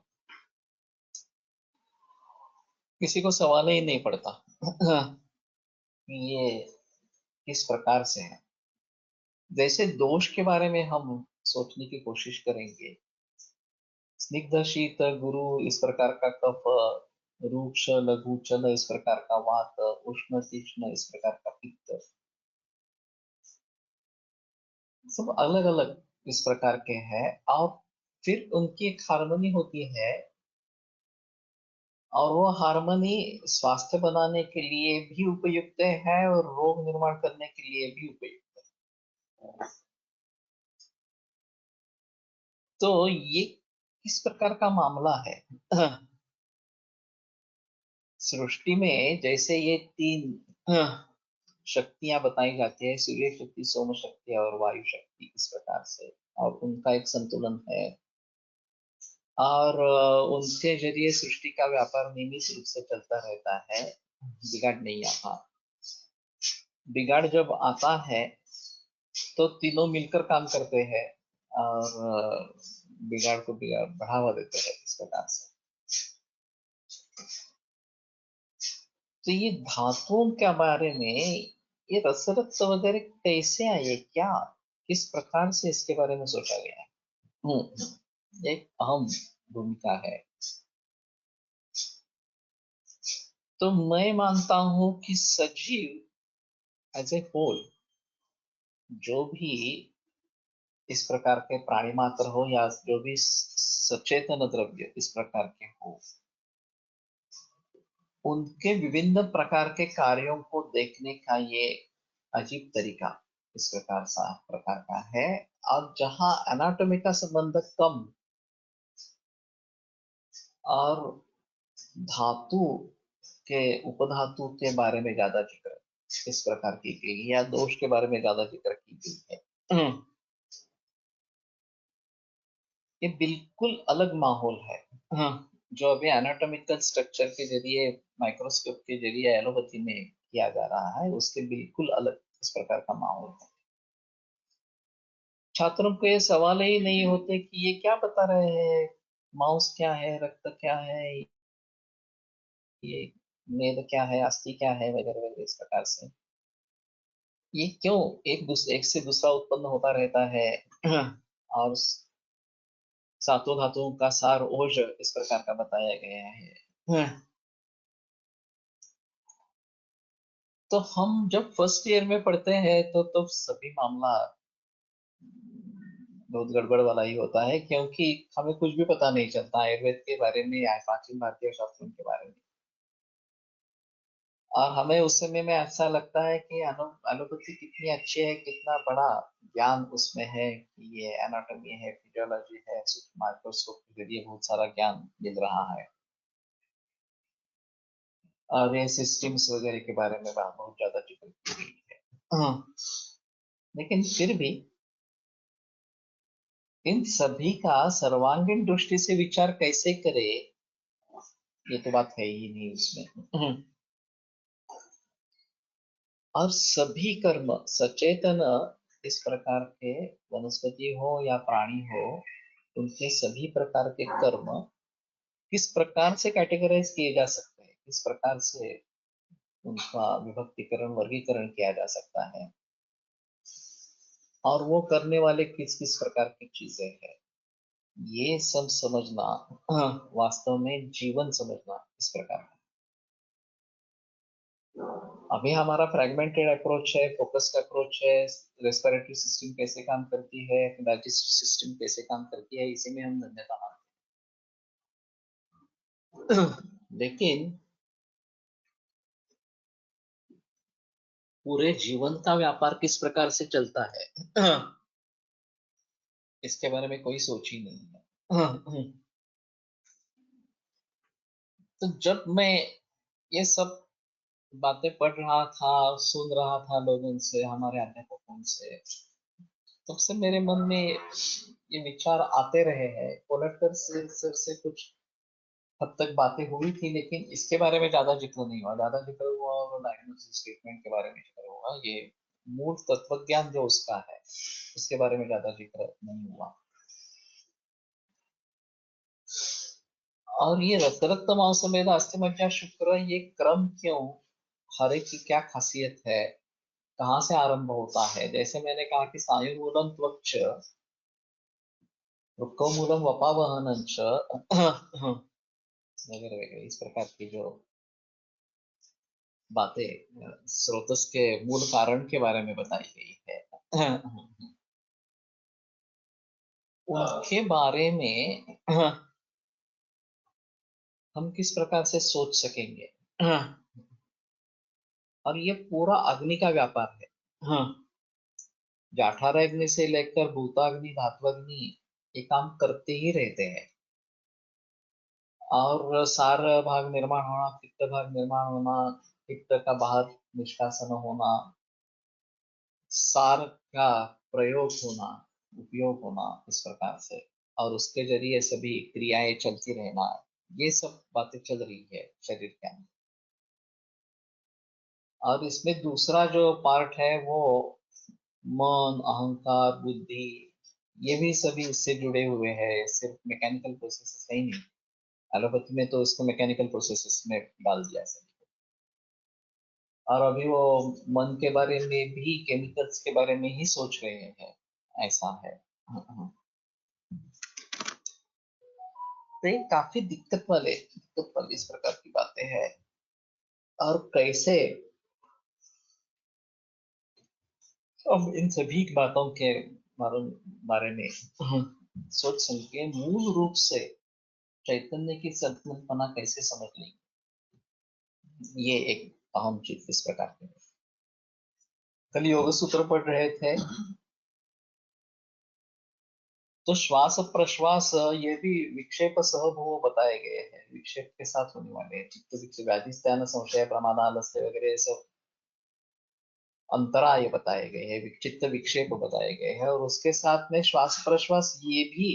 किसी को सवाल ही नहीं पड़ता ये किस प्रकार से है। जैसे दोष के बारे में हम सोचने की कोशिश करेंगे, स्निग्ध शीत गुरु इस प्रकार का कफ, रूक्ष लघु चल इस प्रकार का वात, उष्ण तीक्ष्ण इस प्रकार का पित्त, सब अलग अलग इस प्रकार के हैं। और फिर उनकी एक हार्मनी होती है, और वो हार्मनी स्वास्थ्य बनाने के लिए भी उपयुक्त है और रोग निर्माण करने के लिए भी उपयुक्त है। तो ये किस प्रकार का मामला है? सृष्टि में जैसे ये 3 शक्तियां बताई जाती है, सूर्य शक्ति, सोम शक्ति और वायु शक्ति इस प्रकार से, और उनका एक संतुलन है, और उनके जरिए सृष्टि का व्यापार नियमित रूप से चलता रहता है, बिगाड़ नहीं आता। बिगाड़ जब आता है तो तीनों मिलकर काम करते हैं, और बिगाड़ को बिगाड़ बढ़ावा देते हैं इस प्रकार से। तो ये धातुओं के बारे में, ये रसरक्त वगैरह कैसे आए, क्या किस प्रकार से इसके बारे में सोचा गया है, एक अहम भूमिका है। तो मैं मानता हूं कि सजीव एज ए होल, जो भी इस प्रकार के प्राणी मात्र हो या जो भी सचेतन द्रव्य इस प्रकार के हो, उनके विभिन्न प्रकार के कार्यों को देखने का ये अजीब तरीका इस प्रकार का है। और जहाँ एनाटॉमी का संबंध कम और धातु के उपधातु के बारे में ज्यादा जिक्र इस प्रकार की गई, या दोष के बारे में ज्यादा जिक्र की गई है, ये बिल्कुल अलग माहौल है। जो अभी एनाटॉमिकल स्ट्रक्चर के जरिए, माइक्रोस्कोप के जरिए एलोपैथी में किया जा रहा है, उसके बिल्कुल अलग इस प्रकार का माहौल है। छात्रों को ये सवाल ही नहीं होते कि ये क्या बता रहे हैं, मांस क्या है, रक्त क्या है, ये मेद क्या है, अस्थि क्या है, वगैरह वगैरह इस प्रकार से। ये क्यों एक से दूसरा उत्पन्न होता रहता है और सातों धातुओं का सार ओज इस प्रकार का बताया गया है। तो हम जब फर्स्ट ईयर में पढ़ते हैं तो सभी मामला बहुत गड़बड़ वाला ही होता है, क्योंकि हमें कुछ भी पता नहीं चलता आयुर्वेद के बारे में या प्राचीन भारतीय शास्त्रों के बारे में। और हमें उस समय में ऐसा लगता है कि एलोपैथी कितनी अच्छी है, कितना बड़ा ज्ञान उसमें है, कि ये एनाटॉमी है, फिजियोलॉजी है, माइक्रोस्कोप के जरिए बहुत सारा ज्ञान मिल रहा है, और ये सिस्टम्स वगैरह के बारे में बहुत ज्यादा जिक्र की गई है। लेकिन फिर भी इन सभी का सर्वांगीण दृष्टि से विचार कैसे करे, ये तो बात है ही नहीं उसमें। और सभी कर्म सचेतन इस प्रकार के, वनस्पति हो या प्राणी हो, उनके सभी प्रकार के कर्म किस प्रकार से कैटेगराइज किए जा सकते हैं, किस प्रकार से उनका विभक्तिकरण वर्गीकरण किया जा सकता है, और वो करने वाले किस किस प्रकार की चीजें हैं, ये सब समझना वास्तव में जीवन समझना इस प्रकार है। अभी हमारा फ्रेगमेंटेड अप्रोच है, फोकस्ड अप्रोच है, रेस्पिरेटरी सिस्टम कैसे काम करती है, डाइजेस्टिव सिस्टम कैसे काम करती है, इसी में हम धन्यता मानते हैं। लेकिन पूरे जीवन का व्यापार किस प्रकार से चलता है, इसके बारे में कोई सोच ही नहीं है। तो जब मैं ये सब बातें पढ़ रहा था, सुन रहा था लोगों से, हमारे अध्यापकों से, तब से मेरे मन में ये विचार आते रहे हैं। कोलटकर से सर से कुछ हद तक बातें हुई थी, लेकिन इसके बारे में ज्यादा जिक्र नहीं हुआ। ज्यादा जिक्र हुआ और डायग्नोसिस स्टेटमेंट के बारे में जिक्र हुआ। ये मूल तत्व ज्ञान जो उसका है, उसके बारे में ज्यादा जिक्र नहीं हुआ। और ये रक्त मांस मेद अस्थि मज्जा शुक्र, ये क्रम क्यों, हर एक की क्या खासियत है, कहाँ से आरंभ होता है? जैसे मैंने कहा कि स्नायुमूलम त्वक्च, वृक्कोमूलम वपावहनंच वगैरह वगैरह, इस प्रकार की जो बातें स्रोतस के मूल कारण के बारे में बताई गई है, उनके बारे में हम किस प्रकार से सोच सकेंगे? और ये पूरा अग्नि का व्यापार है। जाठर अग्नि से लेकर भूताग्नि, धात्वाग्नि, ये काम करते ही रहते हैं। और सार भाग निर्माण होना, पित्त भाग निर्माण होना, पित्त का बाहर निष्कासन होना, सार का प्रयोग होना, उपयोग होना, इस प्रकार से, और उसके जरिए सभी क्रियाएं चलती रहना, ये सब बातें चल रही है शरीर के अंदर। और इसमें दूसरा जो पार्ट है वो मन, अहंकार, बुद्धि, ये भी सभी इससे जुड़े हुए हैं। सिर्फ मैकेनिकल प्रोसेसेस है ही नहीं। एलोपैथी में तो इसको मैकेनिकल प्रोसेसेस में डाल दिया सभी। और अभी वो मन के बारे में भी, केमिकल्स के बारे में ही सोच रहे हैं, ऐसा है। तो ये काफी दिक्कत वाली इस प्रकार की बातें हैं। और कैसे हम इन सभी बातों के बारे में सोच समझ के मूल रूप से चैतन्य की संकल्पना कैसे समझ लेंगे, ये एक अहम चीज इस प्रकार की है। कल योग सूत्र पढ़ रहे थे, तो श्वास प्रश्वास ये भी विक्षेप सहभव बताए गए हैं। विक्षेप के साथ होने वाले चित्त विक्षेप, अधिष्ठान, संशय, प्रमाद, आलस्य वगैरह सब अंतराय बताए गए हैं, चित्त विक्षेप बताए गए हैं, और उसके साथ में श्वास प्रश्वास ये भी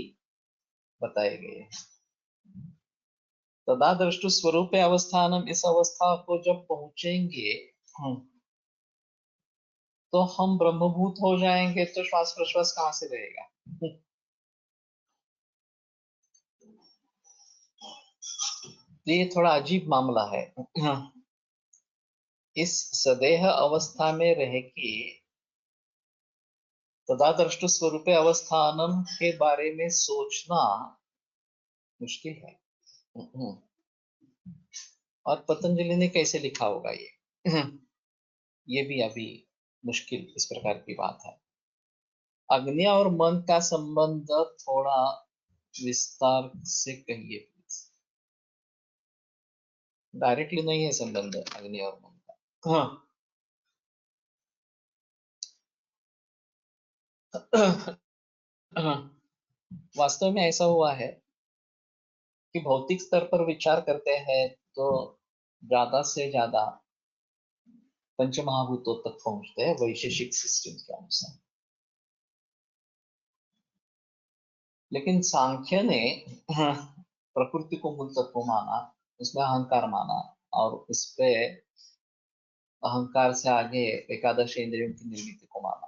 बताए गए हैं। तदा दृष्टु स्वरूप अवस्थानम, इस अवस्था को जब पहुंचेंगे तो हम ब्रह्मभूत हो जाएंगे, तो श्वास प्रश्वास कहाँ से रहेगा? तो ये थोड़ा अजीब मामला है। इस सदेह अवस्था में रह के तदा दृष्टु स्वरूप अवस्थानम के बारे में सोचना मुश्किल है। और पतंजलि ने कैसे लिखा होगा ये भी अभी मुश्किल इस प्रकार की बात है। अग्नि और मन का संबंध थोड़ा विस्तार से कहिए प्लीज। डायरेक्टली नहीं है संबंध अग्नि और मन का। वास्तव में ऐसा हुआ है कि भौतिक स्तर पर विचार करते हैं तो ज्यादा से ज्यादा पंचमहाभूतों तक पहुंचते हैं वैशेषिक सिस्टम के अनुसार। लेकिन सांख्य ने प्रकृति को मूल तत्व माना, उसमें अहंकार माना, और उस पे अहंकार से आगे एकादश इंद्रियों की निर्मिति को माना।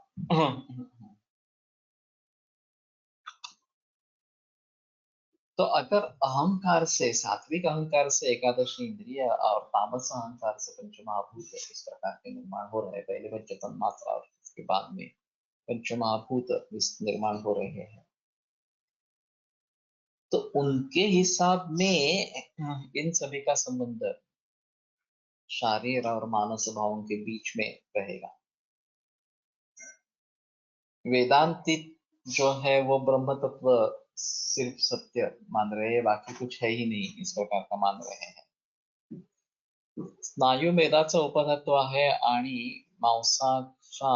तो अगर अहंकार से, सात्विक अहंकार से एकादशी इंद्रिय और तामस अहंकार से पंचमहाभूत इस प्रकार के निर्माण हो रहे हैं, पहले पंच तन्मात्रा और उसके बाद में पंचमहाभूत इस निर्माण हो रहे हैं, तो उनके हिसाब में इन सभी का संबंध शारीर और मानस भावों के बीच में रहेगा। वेदांती जो है वो ब्रह्म तत्व सिर्फ सत्य मान रहे हैं, बाकी कुछ है ही नहीं, इस प्रकार का मान रहे हैं। स्नायू मेदाचं उपतत्व आहे आणि मांसाचा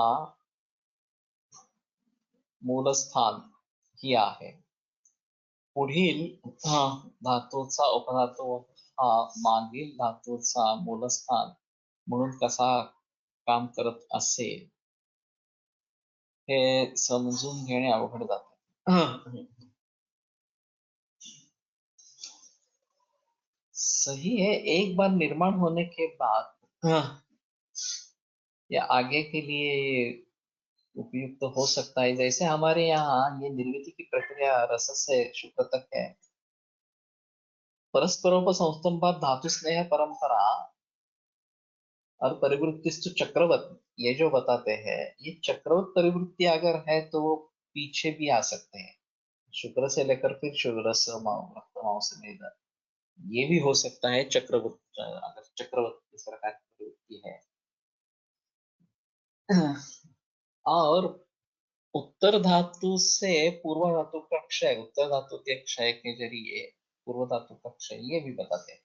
मूलस्थान ही आहे। पुढील धातूचा उपधातू हा मागील धातूचा मूलस्थान म्हणून कसा काम करत असेल हे समजून घेणे अवघड जाते। सही है, एक बार निर्माण होने के बाद या आगे के लिए उपयुक्त तो हो सकता है। जैसे हमारे यहाँ ये निर्मिति की प्रक्रिया रस से शुक्र तक है, परस्परोपसंस्तंभात धातु स्नेह परंपरा और परिवृत्तिस्तु चक्रवत, ये जो बताते हैं, ये चक्रवत परिवृत्ति अगर है तो वो पीछे भी आ सकते हैं, शुक्र से लेकर फिर शुक्र रस से मेधा, ये भी हो सकता है चक्रवत, अगर चक्रवत इस प्रकार की प्रवृत्ति है। और उत्तर धातु से पूर्व धातु का क्षय, उत्तर धातु के क्षय के जरिए पूर्व धातु का क्षय, ये भी बताते हैं।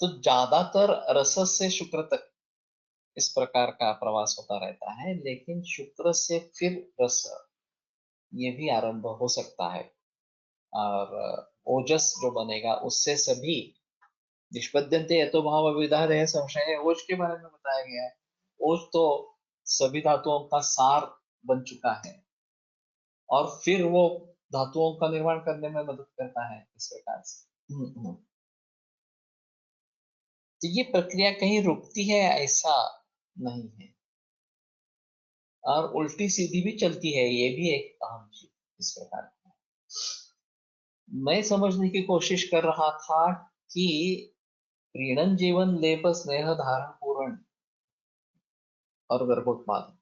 तो ज्यादातर रस से शुक्र तक इस प्रकार का प्रवास होता रहता है, लेकिन शुक्र से फिर रस, ये भी आरंभ हो सकता है। और ओजस जो बनेगा उससे सभी निष्पद्यन्ते यतो भाव विविधा देह संशय है, ओज के बारे में बताया गया है। ओज तो सभी धातुओं का सार बन चुका है और फिर वो धातुओं का निर्माण करने में मदद करता है इस प्रकार से। तो ये प्रक्रिया कहीं रुकती है ऐसा नहीं है, और उल्टी सीधी भी चलती है, ये भी एक अहम चीज इस प्रकार की। मैं समझने की कोशिश कर रहा था कि प्रीणन जीवन लेप स्नेह धारण पूर्ण और गर्भोत्पाद,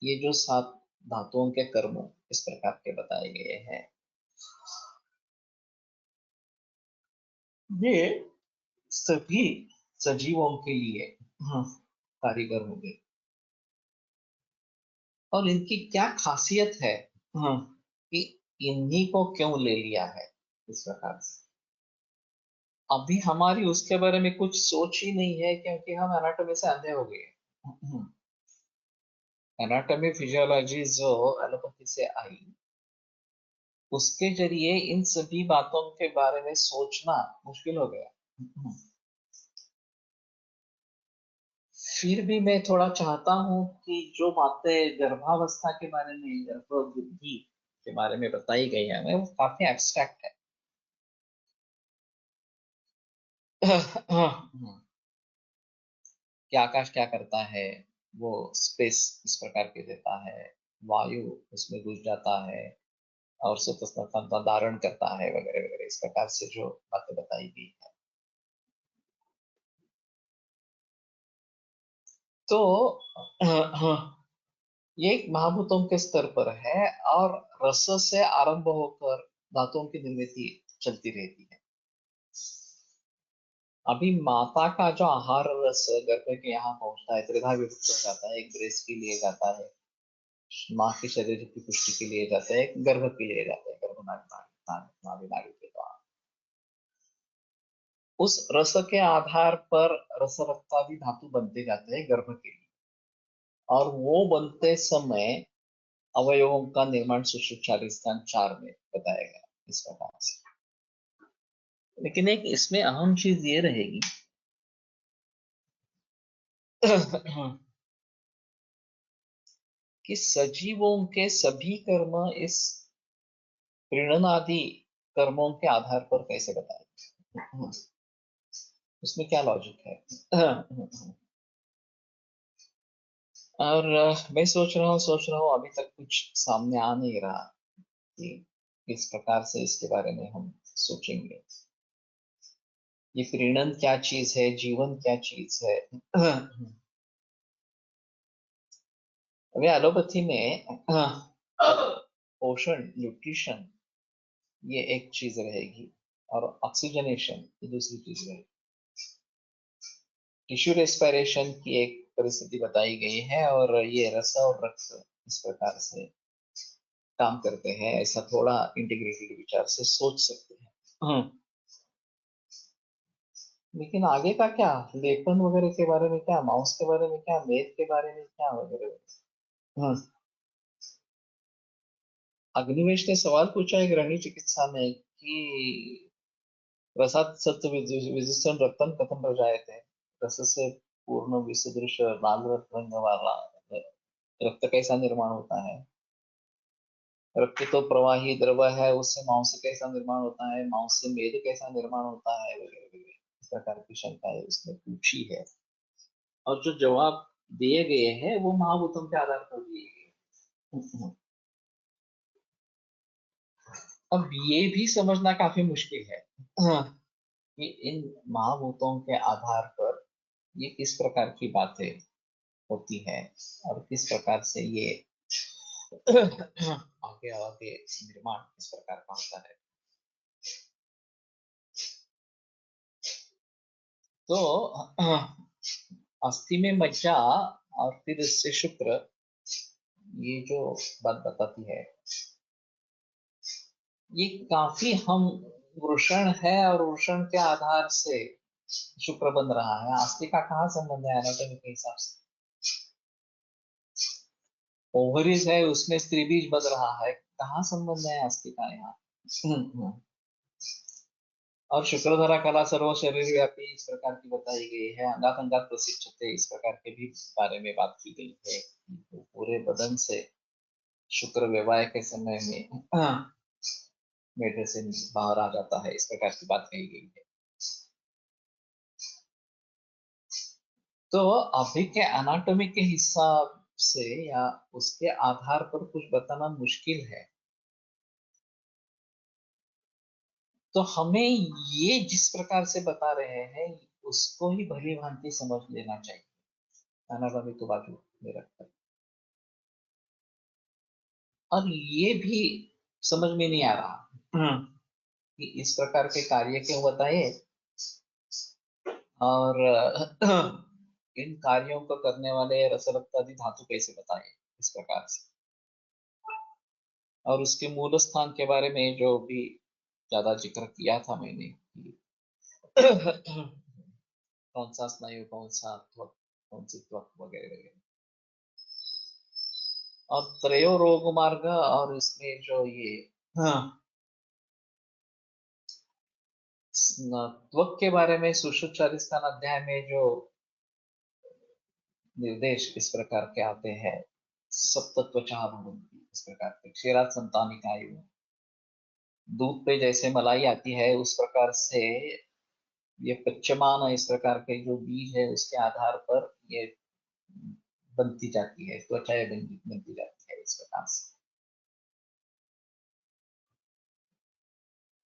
ये जो 7 धातुओं के कर्म इस प्रकार के बताए गए हैं, ये सभी सजीवों के लिए कारीगर होंगे। और इनकी क्या खासियत है कि इन्हीं को क्यों ले लिया है इस प्रकार से, अभी हमारी उसके बारे में कुछ सोच ही नहीं है, क्योंकि हम एनाटॉमी से अंधे हो गए। एनाटॉमी फिजियोलॉजी जो एलोपैथी से आई, उसके जरिए इन सभी बातों के बारे में सोचना मुश्किल हो गया। फिर भी मैं थोड़ा चाहता हूँ कि जो बातें गर्भावस्था के बारे में, गर्भवृद्धि के बारे में बताई गई है, वो काफी एब्स्ट्रैक्ट है। कि आकाश क्या करता है, वो स्पेस इस प्रकार के देता है, वायु उसमें घुस जाता है और स्वतंत्रता धारण करता है, वगैरह वगैरह, इस प्रकार से जो बातें बताई गई है। तो ये एक महाभूतों के स्तर पर है, और रस से आरंभ होकर धातुओं की निर्मिति चलती रहती है। अभी माता का जो आहार रस गर्भ के यहाँ पहुंचता है, त्रिधा विभक्त हो जाता है, एक ब्रेस्ट के लिए जाता है, माँ के शरीर की पुष्टि के लिए जाता है, एक गर्भ के लिए जाता है, नाभि नाड़ी के द्वारा। उस रस के आधार पर रस रक्तादि धातु बनते जाते हैं गर्भ के लिए, और वो बनते समय अवयवों का निर्माण सुश्रुत स्थान 4 में बताया गया इस प्रकार से। लेकिन एक इसमें अहम चीज ये रहेगी कि सजीवों के सभी कर्म इस प्रीणन आदि कर्मों के आधार पर कैसे बताए, उसमें क्या लॉजिक है। और मैं सोच रहा हूँ अभी तक कुछ सामने आ नहीं रहा कि इस प्रकार से इसके बारे में हम सोचेंगे। ये प्रीणन क्या चीज है, जीवन क्या चीज है। अभी एलोपैथी में पोषण, न्यूट्रिशन ये एक चीज रहेगी और ऑक्सीजनेशन ये दूसरी चीज रहेगी। टिश्यू रेस्पिरेशन की एक परिस्थिति बताई गई है और ये रस और रक्त इस प्रकार से काम करते हैं, ऐसा थोड़ा इंटीग्रेटेड विचार से सोच सकते हैं। लेकिन आगे का क्या, लेपन वगैरह के बारे में क्या, माउस के बारे में क्या, मेद के बारे में क्या वगैरह। अग्निवेश ने सवाल पूछा है गृहिणी चिकित्सा में कि प्रसाद सत्व विदुषण रक्तम कथम प्रजायते, रस से पूर्ण विसदृश लाल रंग वाला रक्त कैसा निर्माण होता है। रक्त तो प्रवाही द्रव है, उससे मांस कैसा निर्माण होता है, मांस से मेद कैसा निर्माण होता है वगैरह वगैरह, इस प्रकार की शंकाएं उसने पूछी है और जो जवाब दिए गए हैं वो महाभूतों के आधार पर दिए गए। अब ये भी समझना काफी मुश्किल है कि इन महाभूतों के आधार पर ये किस प्रकार की बातें होती है और किस प्रकार से ये आगे आगे निर्माण किस प्रकार का होता है। तो अस्थि में मज्जा और फिर इससे शुक्र, ये जो बात बताती है ये काफी हम वृषण है और वृषण के आधार से शुक्र बन रहा है। अस्थि का कहाँ संबंध है एनाटॉमी के हिसाब से। ओवरीज है उसमें स्त्री बीज बन रहा है, कहाँ संबंध है अस्थि का यहाँ। और शुक्रधरा कला सर्व शरीर व्यापी इस प्रकार की बताई गई है। अंगात अंगात प्रशिक्षते इस प्रकार के भी बारे में बात की गई है। तो पूरे बदन से शुक्र विवाह के समय में मेढे से बाहर आ जाता है, इस प्रकार की बात कही गई है। तो अभी के एनाटॉमी के हिसाब से या उसके आधार पर कुछ बताना मुश्किल है। तो हमें ये जिस प्रकार से बता रहे हैं उसको ही भली भांति समझ लेना चाहिए, एनाटॉमी को बाजू में रखकर। और ये भी समझ में नहीं आ रहा कि इस प्रकार के कार्य क्यों बताए और इन कार्यों को करने वाले रसरक्तादि धातु कैसे बताए इस प्रकार से, और उसके मूल स्थान के बारे में जो भी ज्यादा जिक्र किया था मैंने कि कौन सा स्नायु, कौन सा त्वक, कौन सी त्वक वगैरह वगैरह। और त्रयो रोग मार्ग और इसमें जो ये त्वक के बारे में सुश्रुत 40 अध्याय में जो निर्देश इस प्रकार के आते हैं, सप्तत्वचा भवन्ति इस प्रकार के क्षीरात संतानिकायु, दूध पे जैसे मलाई आती है उस प्रकार से ये पच्यमान इस प्रकार के जो बीज है उसके आधार पर ये बनती जाती है, त्वचाएं बनती जाती है इस प्रकार से।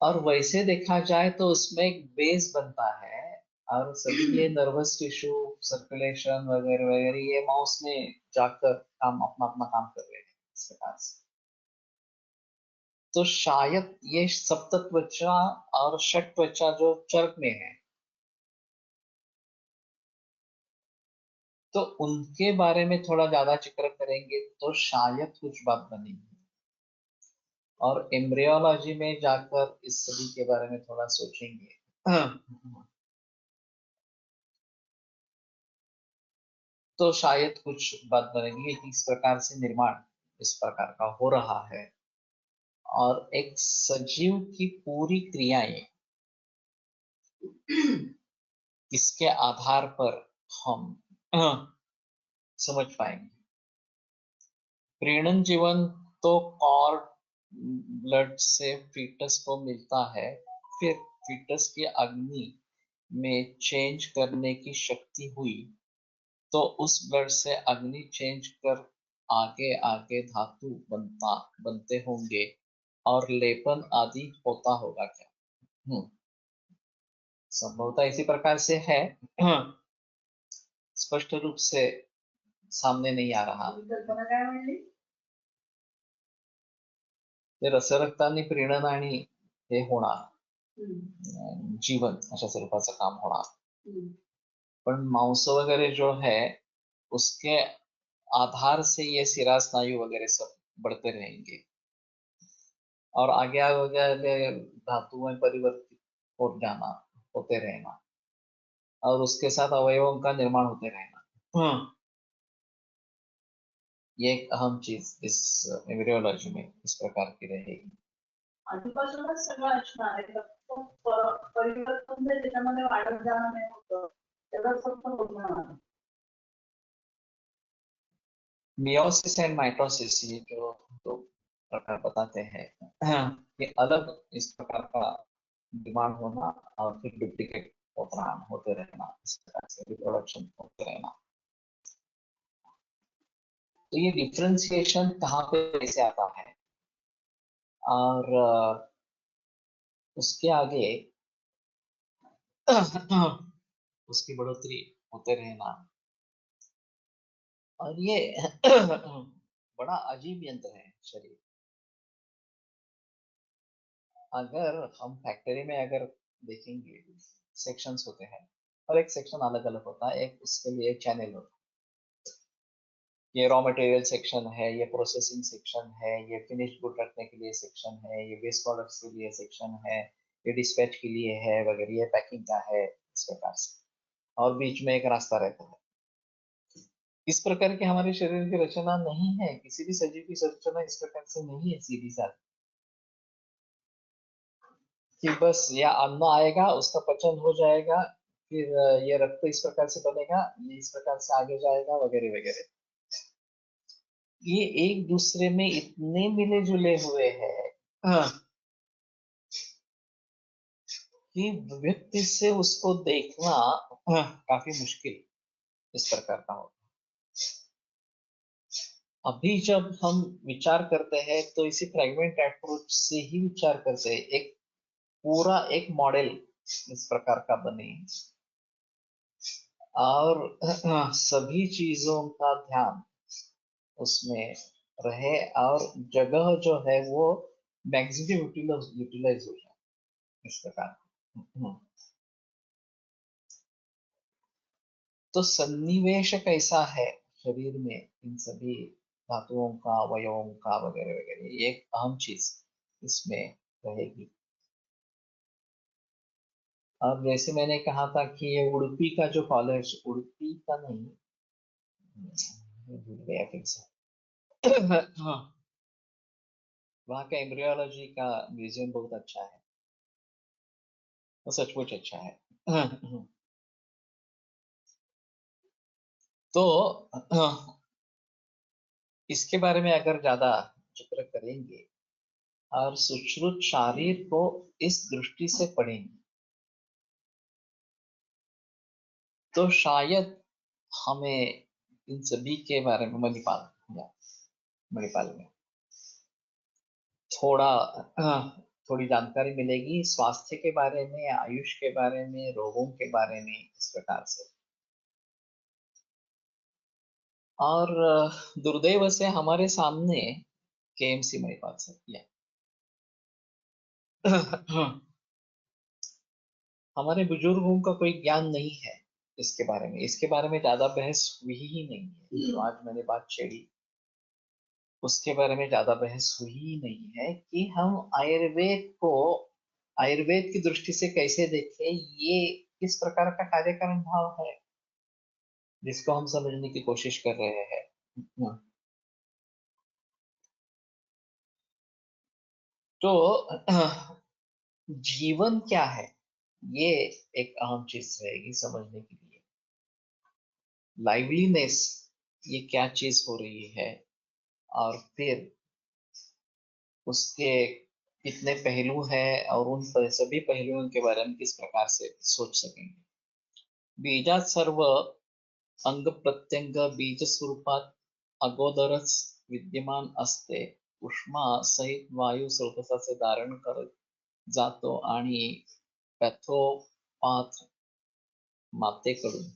और वैसे देखा जाए तो उसमें एक बेस बनता है और सभी ये नर्वस टिश्यू, सर्कुलेशन वगैरह वगैरह ये माउस में जाकर काम अपना अपना काम कर रहे हैं इस प्रकार से। तो शायद ये सप्त त्वचा और षट त्वचा जो चर्म में है तो उनके बारे में थोड़ा ज्यादा जिक्र करेंगे तो शायद कुछ बात बनेगी। और एम्ब्रियोलॉजी में जाकर इस सभी के बारे में थोड़ा सोचेंगे तो शायद कुछ बात बनेगी कि इस प्रकार से निर्माण इस प्रकार का हो रहा है और एक सजीव की पूरी क्रियाएं इसके आधार पर हम समझ पाएंगे। प्रीणन जीवन तो कॉर्ड ब्लड से फीटस को मिलता है, फिर फीटस की अग्नि में चेंज करने की शक्ति हुई तो उस ब्लड से अग्नि चेंज कर आगे आगे धातु बनते होंगे और लेपन आदि होता होगा क्या? संभवतः इसी प्रकार से है, स्पष्ट रूप से सामने नहीं आ रहा। ते रसरक्तांनी प्रीणन आणि हे होणार, जीवन अशा स्वरूपाचं काम होणार। पण मांस वगैरह जो है उसके आधार से ये सिरा स्नायु वगैरह सब बढ़ते रहेंगे और आगे आगे धातु में परिवर्तित हो जाना, होते रहना और उसके साथ अवयवों का निर्माण होते रहना। ये एक अहम चीज इस एम्ब्रियोलॉजी में इस प्रकार की रहेगी। आधीपासूनच सगळं असणार आहे, फक्त परिवर्तन जे त्याच्यामध्ये वाढत जाणं नाही होतं, त्याला फक्त होणार। मियोसिस एंड माइटोसिस ये जो दो प्रकार बताते हैं ये अलग इस प्रकार का निर्माण होना और फिर डुप्लीकेट होते रहना, इस प्रकार से रिप्रोडक्शन होते रहना। तो ये डिफरेंशिएशन कहाँ पे कैसे आता है और उसके आगे उसकी बढ़ोतरी होते रहना और ये बड़ा अजीब यंत्र है शरीर। अगर हम फैक्ट्री में अगर देखेंगे सेक्शंस होते हैं और एक सेक्शन अलग अलग होता है, एक उसके लिए चैनल होता है। ये रॉ मटेरियल सेक्शन है, ये प्रोसेसिंग सेक्शन है, ये फिनिश गुड रखने के लिए सेक्शन है, ये वेस्ट प्रोडक्ट्स के लिए सेक्शन है, ये डिस्पैच के लिए है वगैरह, ये पैकिंग का है, इस प्रकार से। और बीच में एक रास्ता रहता है। इस प्रकार की हमारे शरीर की रचना नहीं है, किसी भी सजीव की रचना इस प्रकार से नहीं है सीधी साधी कि बस या अन्न आएगा, उसका पचन हो जाएगा, फिर ये रक्त इस प्रकार से बनेगा, ये इस प्रकार से आगे जाएगा वगैरह वगैरह। ये एक दूसरे में इतने मिले जुले हुए हैं कि व्यक्ति से उसको देखना काफी मुश्किल इस प्रकार का होता है। अभी जब हम विचार करते हैं तो इसी फ्रैगमेंट अप्रोच से ही विचार करते हैं, एक पूरा एक मॉडल इस प्रकार का बने और सभी चीजों का ध्यान उसमें रहे और जगह जो है वो मैक्सिमम यूटिलाइज हो जाए इस प्रकार। तो सन्निवेश कैसा है शरीर में इन सभी धातुओं का, अवयवों का वगैरह वगैरह, ये एक अहम चीज इसमें रहेगी। और जैसे मैंने कहा था कि ये उडुपी का जो कॉलेज, उडुपी का नहीं, भूल गया फिर से हाँ, वहाँ का एम्ब्रियोलॉजी का म्यूजियम बहुत अच्छा है, वो सचमुच अच्छा है। तो इसके बारे में अगर ज्यादा जिक्र करेंगे और सुश्रुत शारीर को इस दृष्टि से पढ़ेंगे तो शायद हमें इन सभी के बारे में मणिपाल में थोड़ी जानकारी मिलेगी, स्वास्थ्य के बारे में, आयुष के बारे में, रोगों के बारे में, इस प्रकार से। और दुर्दैव से हमारे सामने केएमसी मणिपाल सर हमारे बुजुर्गों का कोई ज्ञान नहीं है इसके बारे में, इसके बारे में ज्यादा बहस हुई ही नहीं है। जो आज मैंने बात छेड़ी उसके बारे में ज्यादा बहस हुई ही नहीं है कि हम आयुर्वेद की दृष्टि से कैसे देखें, ये किस प्रकार का कार्यकारण भाव है जिसको हम समझने की कोशिश कर रहे हैं। तो जीवन क्या है, ये एक अहम चीज रहेगी समझने के लिए। लाइवलीनेस ये क्या चीज हो रही है और फिर उसके कितने पहलू हैं और उन सभी पहलुओं के बारे में किस प्रकार से सोच सकेंगे। बीजात सर्व अंग प्रत्यंग बीज स्वरूपात अगोदरच विद्यमान असते, उष्मा सहित वायू स्रोतसाचे धारण करत जातो आणि पॅथोपाथ मातेकडून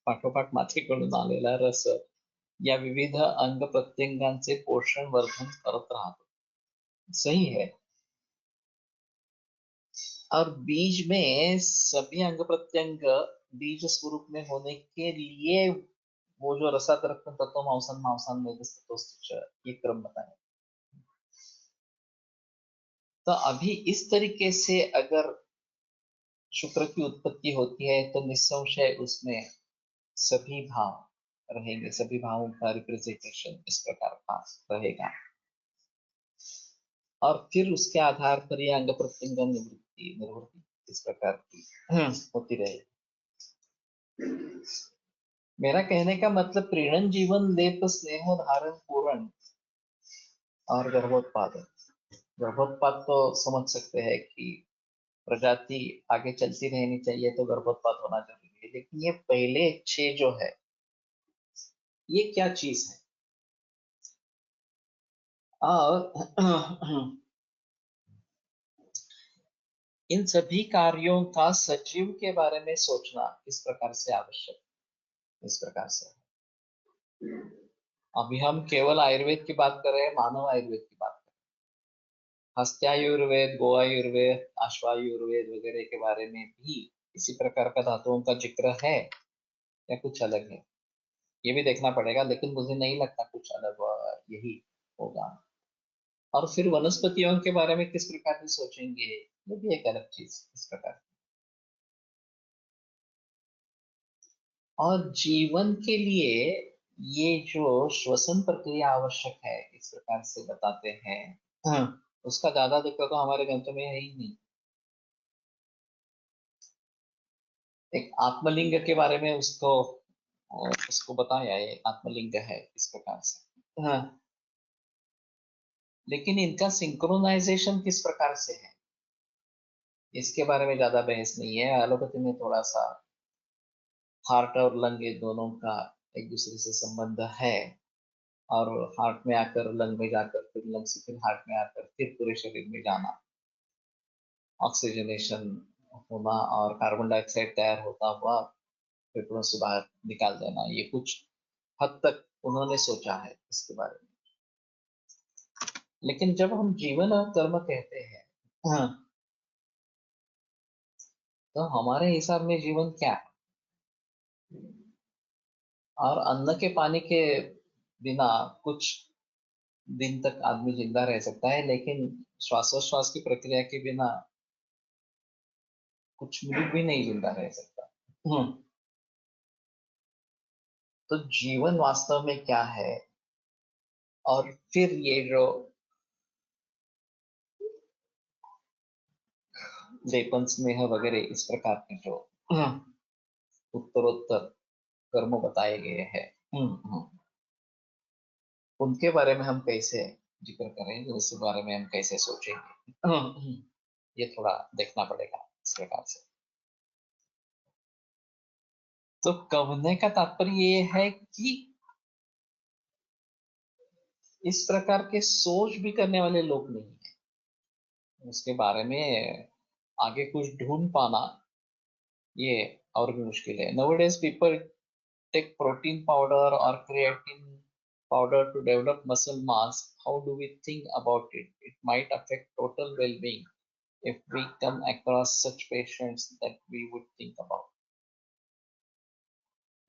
पाठोपाठ मातेकडून आलेला रस या विविध अंग प्रत्यंगांचे पोषण वर्धन करत राहतो. सही है. और बीज में सभी अंग प्रत्यंग बीज स्वरूप में होने के लिए वो जो रसातरक तत्व मांसन मांसान में ये क्रम बताया. तो अभी इस तरीके से अगर शुक्र की उत्पत्ति होती है तो निस्संशय उसमें सभी भाव रहेंगे, सभी भावों का रिप्रेजेंटेशन इस प्रकार का रहेगा और फिर उसके आधार पर यह अंग प्रत्यंग निवृत्ति इस प्रकार की होती रहेगी. मेरा कहने का मतलब प्रीणन जीवन लेप स्नेह धारण पूरण और गर्भोत्पादन. गर्भोत्पाद तो समझ सकते हैं कि प्रजाति आगे चलती रहनी चाहिए तो गर्भोत्पाद होना जरूरी है, लेकिन ये पहले 6 जो है ये क्या चीज है. और इन सभी कार्यों का सजीव के बारे में सोचना किस प्रकार से आवश्यक, इस प्रकार से. अभी हम केवल आयुर्वेद की बात कर रहे हैं, मानव आयुर्वेद की बात कर रहे हैं. हस्त्यायुर्वेद, गोआयुर्वेद, अश्वायुर्वेद वगैरह के बारे में भी इसी प्रकार का धातुओं का जिक्र है या कुछ अलग है, ये भी देखना पड़ेगा, लेकिन मुझे नहीं लगता कुछ अलग यही होगा. और फिर वनस्पतियों के बारे में किस प्रकार से सोचेंगे, ये भी एक अलग चीज इस प्रकार. और जीवन के लिए ये जो श्वसन प्रक्रिया आवश्यक है इस प्रकार से बताते हैं, उसका ज्यादा जिक्र तो हमारे ग्रंथों में है ही नहीं. एक आत्मलिंग के बारे में उसको बताया है, आत्मलिंग है इस प्रकार से. लेकिन इनका सिंक्रोनाइजेशन किस प्रकार से है इसके बारे में ज्यादा बहस नहीं है. एलोपैथी में थोड़ा सा हार्ट और लंग ये दोनों का एक दूसरे से संबंध है, और हार्ट में आकर लंग में जाकर फिर लंग से फिर हार्ट में आकर फिर पूरे शरीर में जाना, ऑक्सीजनेशन होना और कार्बन डाइऑक्साइड तैयार होता हुआ फेफड़ों से बाहर निकाल देना, ये कुछ हद तक उन्होंने सोचा है इसके बारे में. लेकिन जब हम जीवन और कर्म कहते हैं तो हमारे हिसाब में जीवन क्या है. और अन्न के पानी के बिना कुछ दिन तक आदमी जिंदा रह सकता है, लेकिन श्वासोश्वास की प्रक्रिया के बिना कुछ मिनट भी नहीं जिंदा रह सकता. तो जीवन वास्तव में क्या है, और फिर ये जो लेपन स्नेह वगैरह इस प्रकार के जो उत्तरोत्तर कर्म बताए गए हैं, उनके बारे में हम कैसे जिक्र करें, उस बारे में हम कैसे सोचेंगे, ये थोड़ा देखना पड़ेगा इस प्रकार से. तो कहने का तात्पर्य ये है कि इस प्रकार के सोच भी करने वाले लोग नहीं है, उसके बारे में आगे कुछ ढूंढ पाना ये और भी मुश्किल है. Nowadays people take protein powder or creatine powder to develop muscle mass. How do we think about it? It might affect total well-being if we come across such patients that we would think about.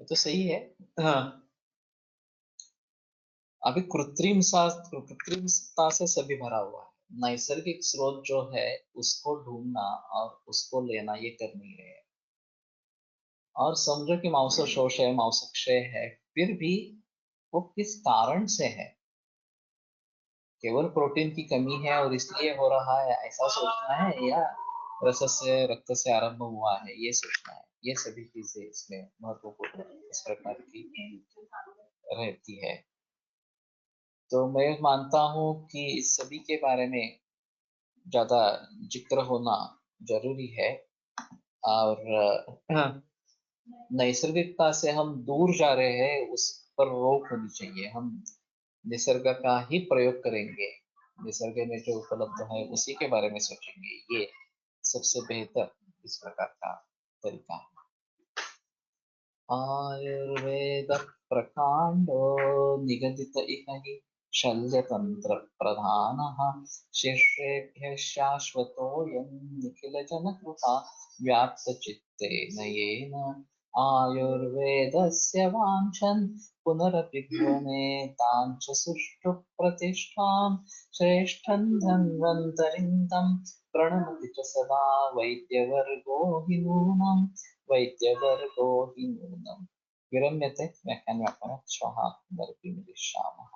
ये तो सही है. हाँ, अभी कृत्रिमता से सभी भरा हुआ है. नैसर्गिक स्रोत जो है उसको ढूंढना और उसको लेना ये कर नहीं रहे हैं. और समझो कि मांसशोष है, मांसक्षय है, फिर भी वो किस कारण से है. केवल प्रोटीन की कमी है और इसलिए हो रहा है ऐसा सोचना है, या रस से रक्त से आरंभ हुआ है ये सोचना है. ये सभी चीजें इसमें महत्वपूर्ण इस प्रकार की रहती है. तो मैं मानता हूँ कि इस सभी के बारे में ज्यादा जिक्र होना जरूरी है. और नैसर्गिकता से हम दूर जा रहे हैं, उस पर रोक होनी चाहिए. हम निसर्ग का ही प्रयोग करेंगे, निसर्ग में जो उपलब्ध है उसी के बारे में सोचेंगे, ये सबसे बेहतर इस प्रकार का तरीका है। आयुर्वेद प्रकांडो निगदित इह हि शल्यतंत्र प्रधानः शिष्येभ्यः शाश्वतोऽयं निखिलजनकृता व्याप्तचित्तेन येन आयुर्वेदस्य वाञ्छन् पुनरपि तां च सुष्ठु प्रतिष्ठां श्रेष्ठं धन्वन्तरिं तं प्रणमति च सदा वैद्यवर्गो हि नूनम् वैद्यवर्गो हि नूनम्। विरम्यते व्याख्यानव्यापनं श्वः पुनरपि मिलिष्यामः।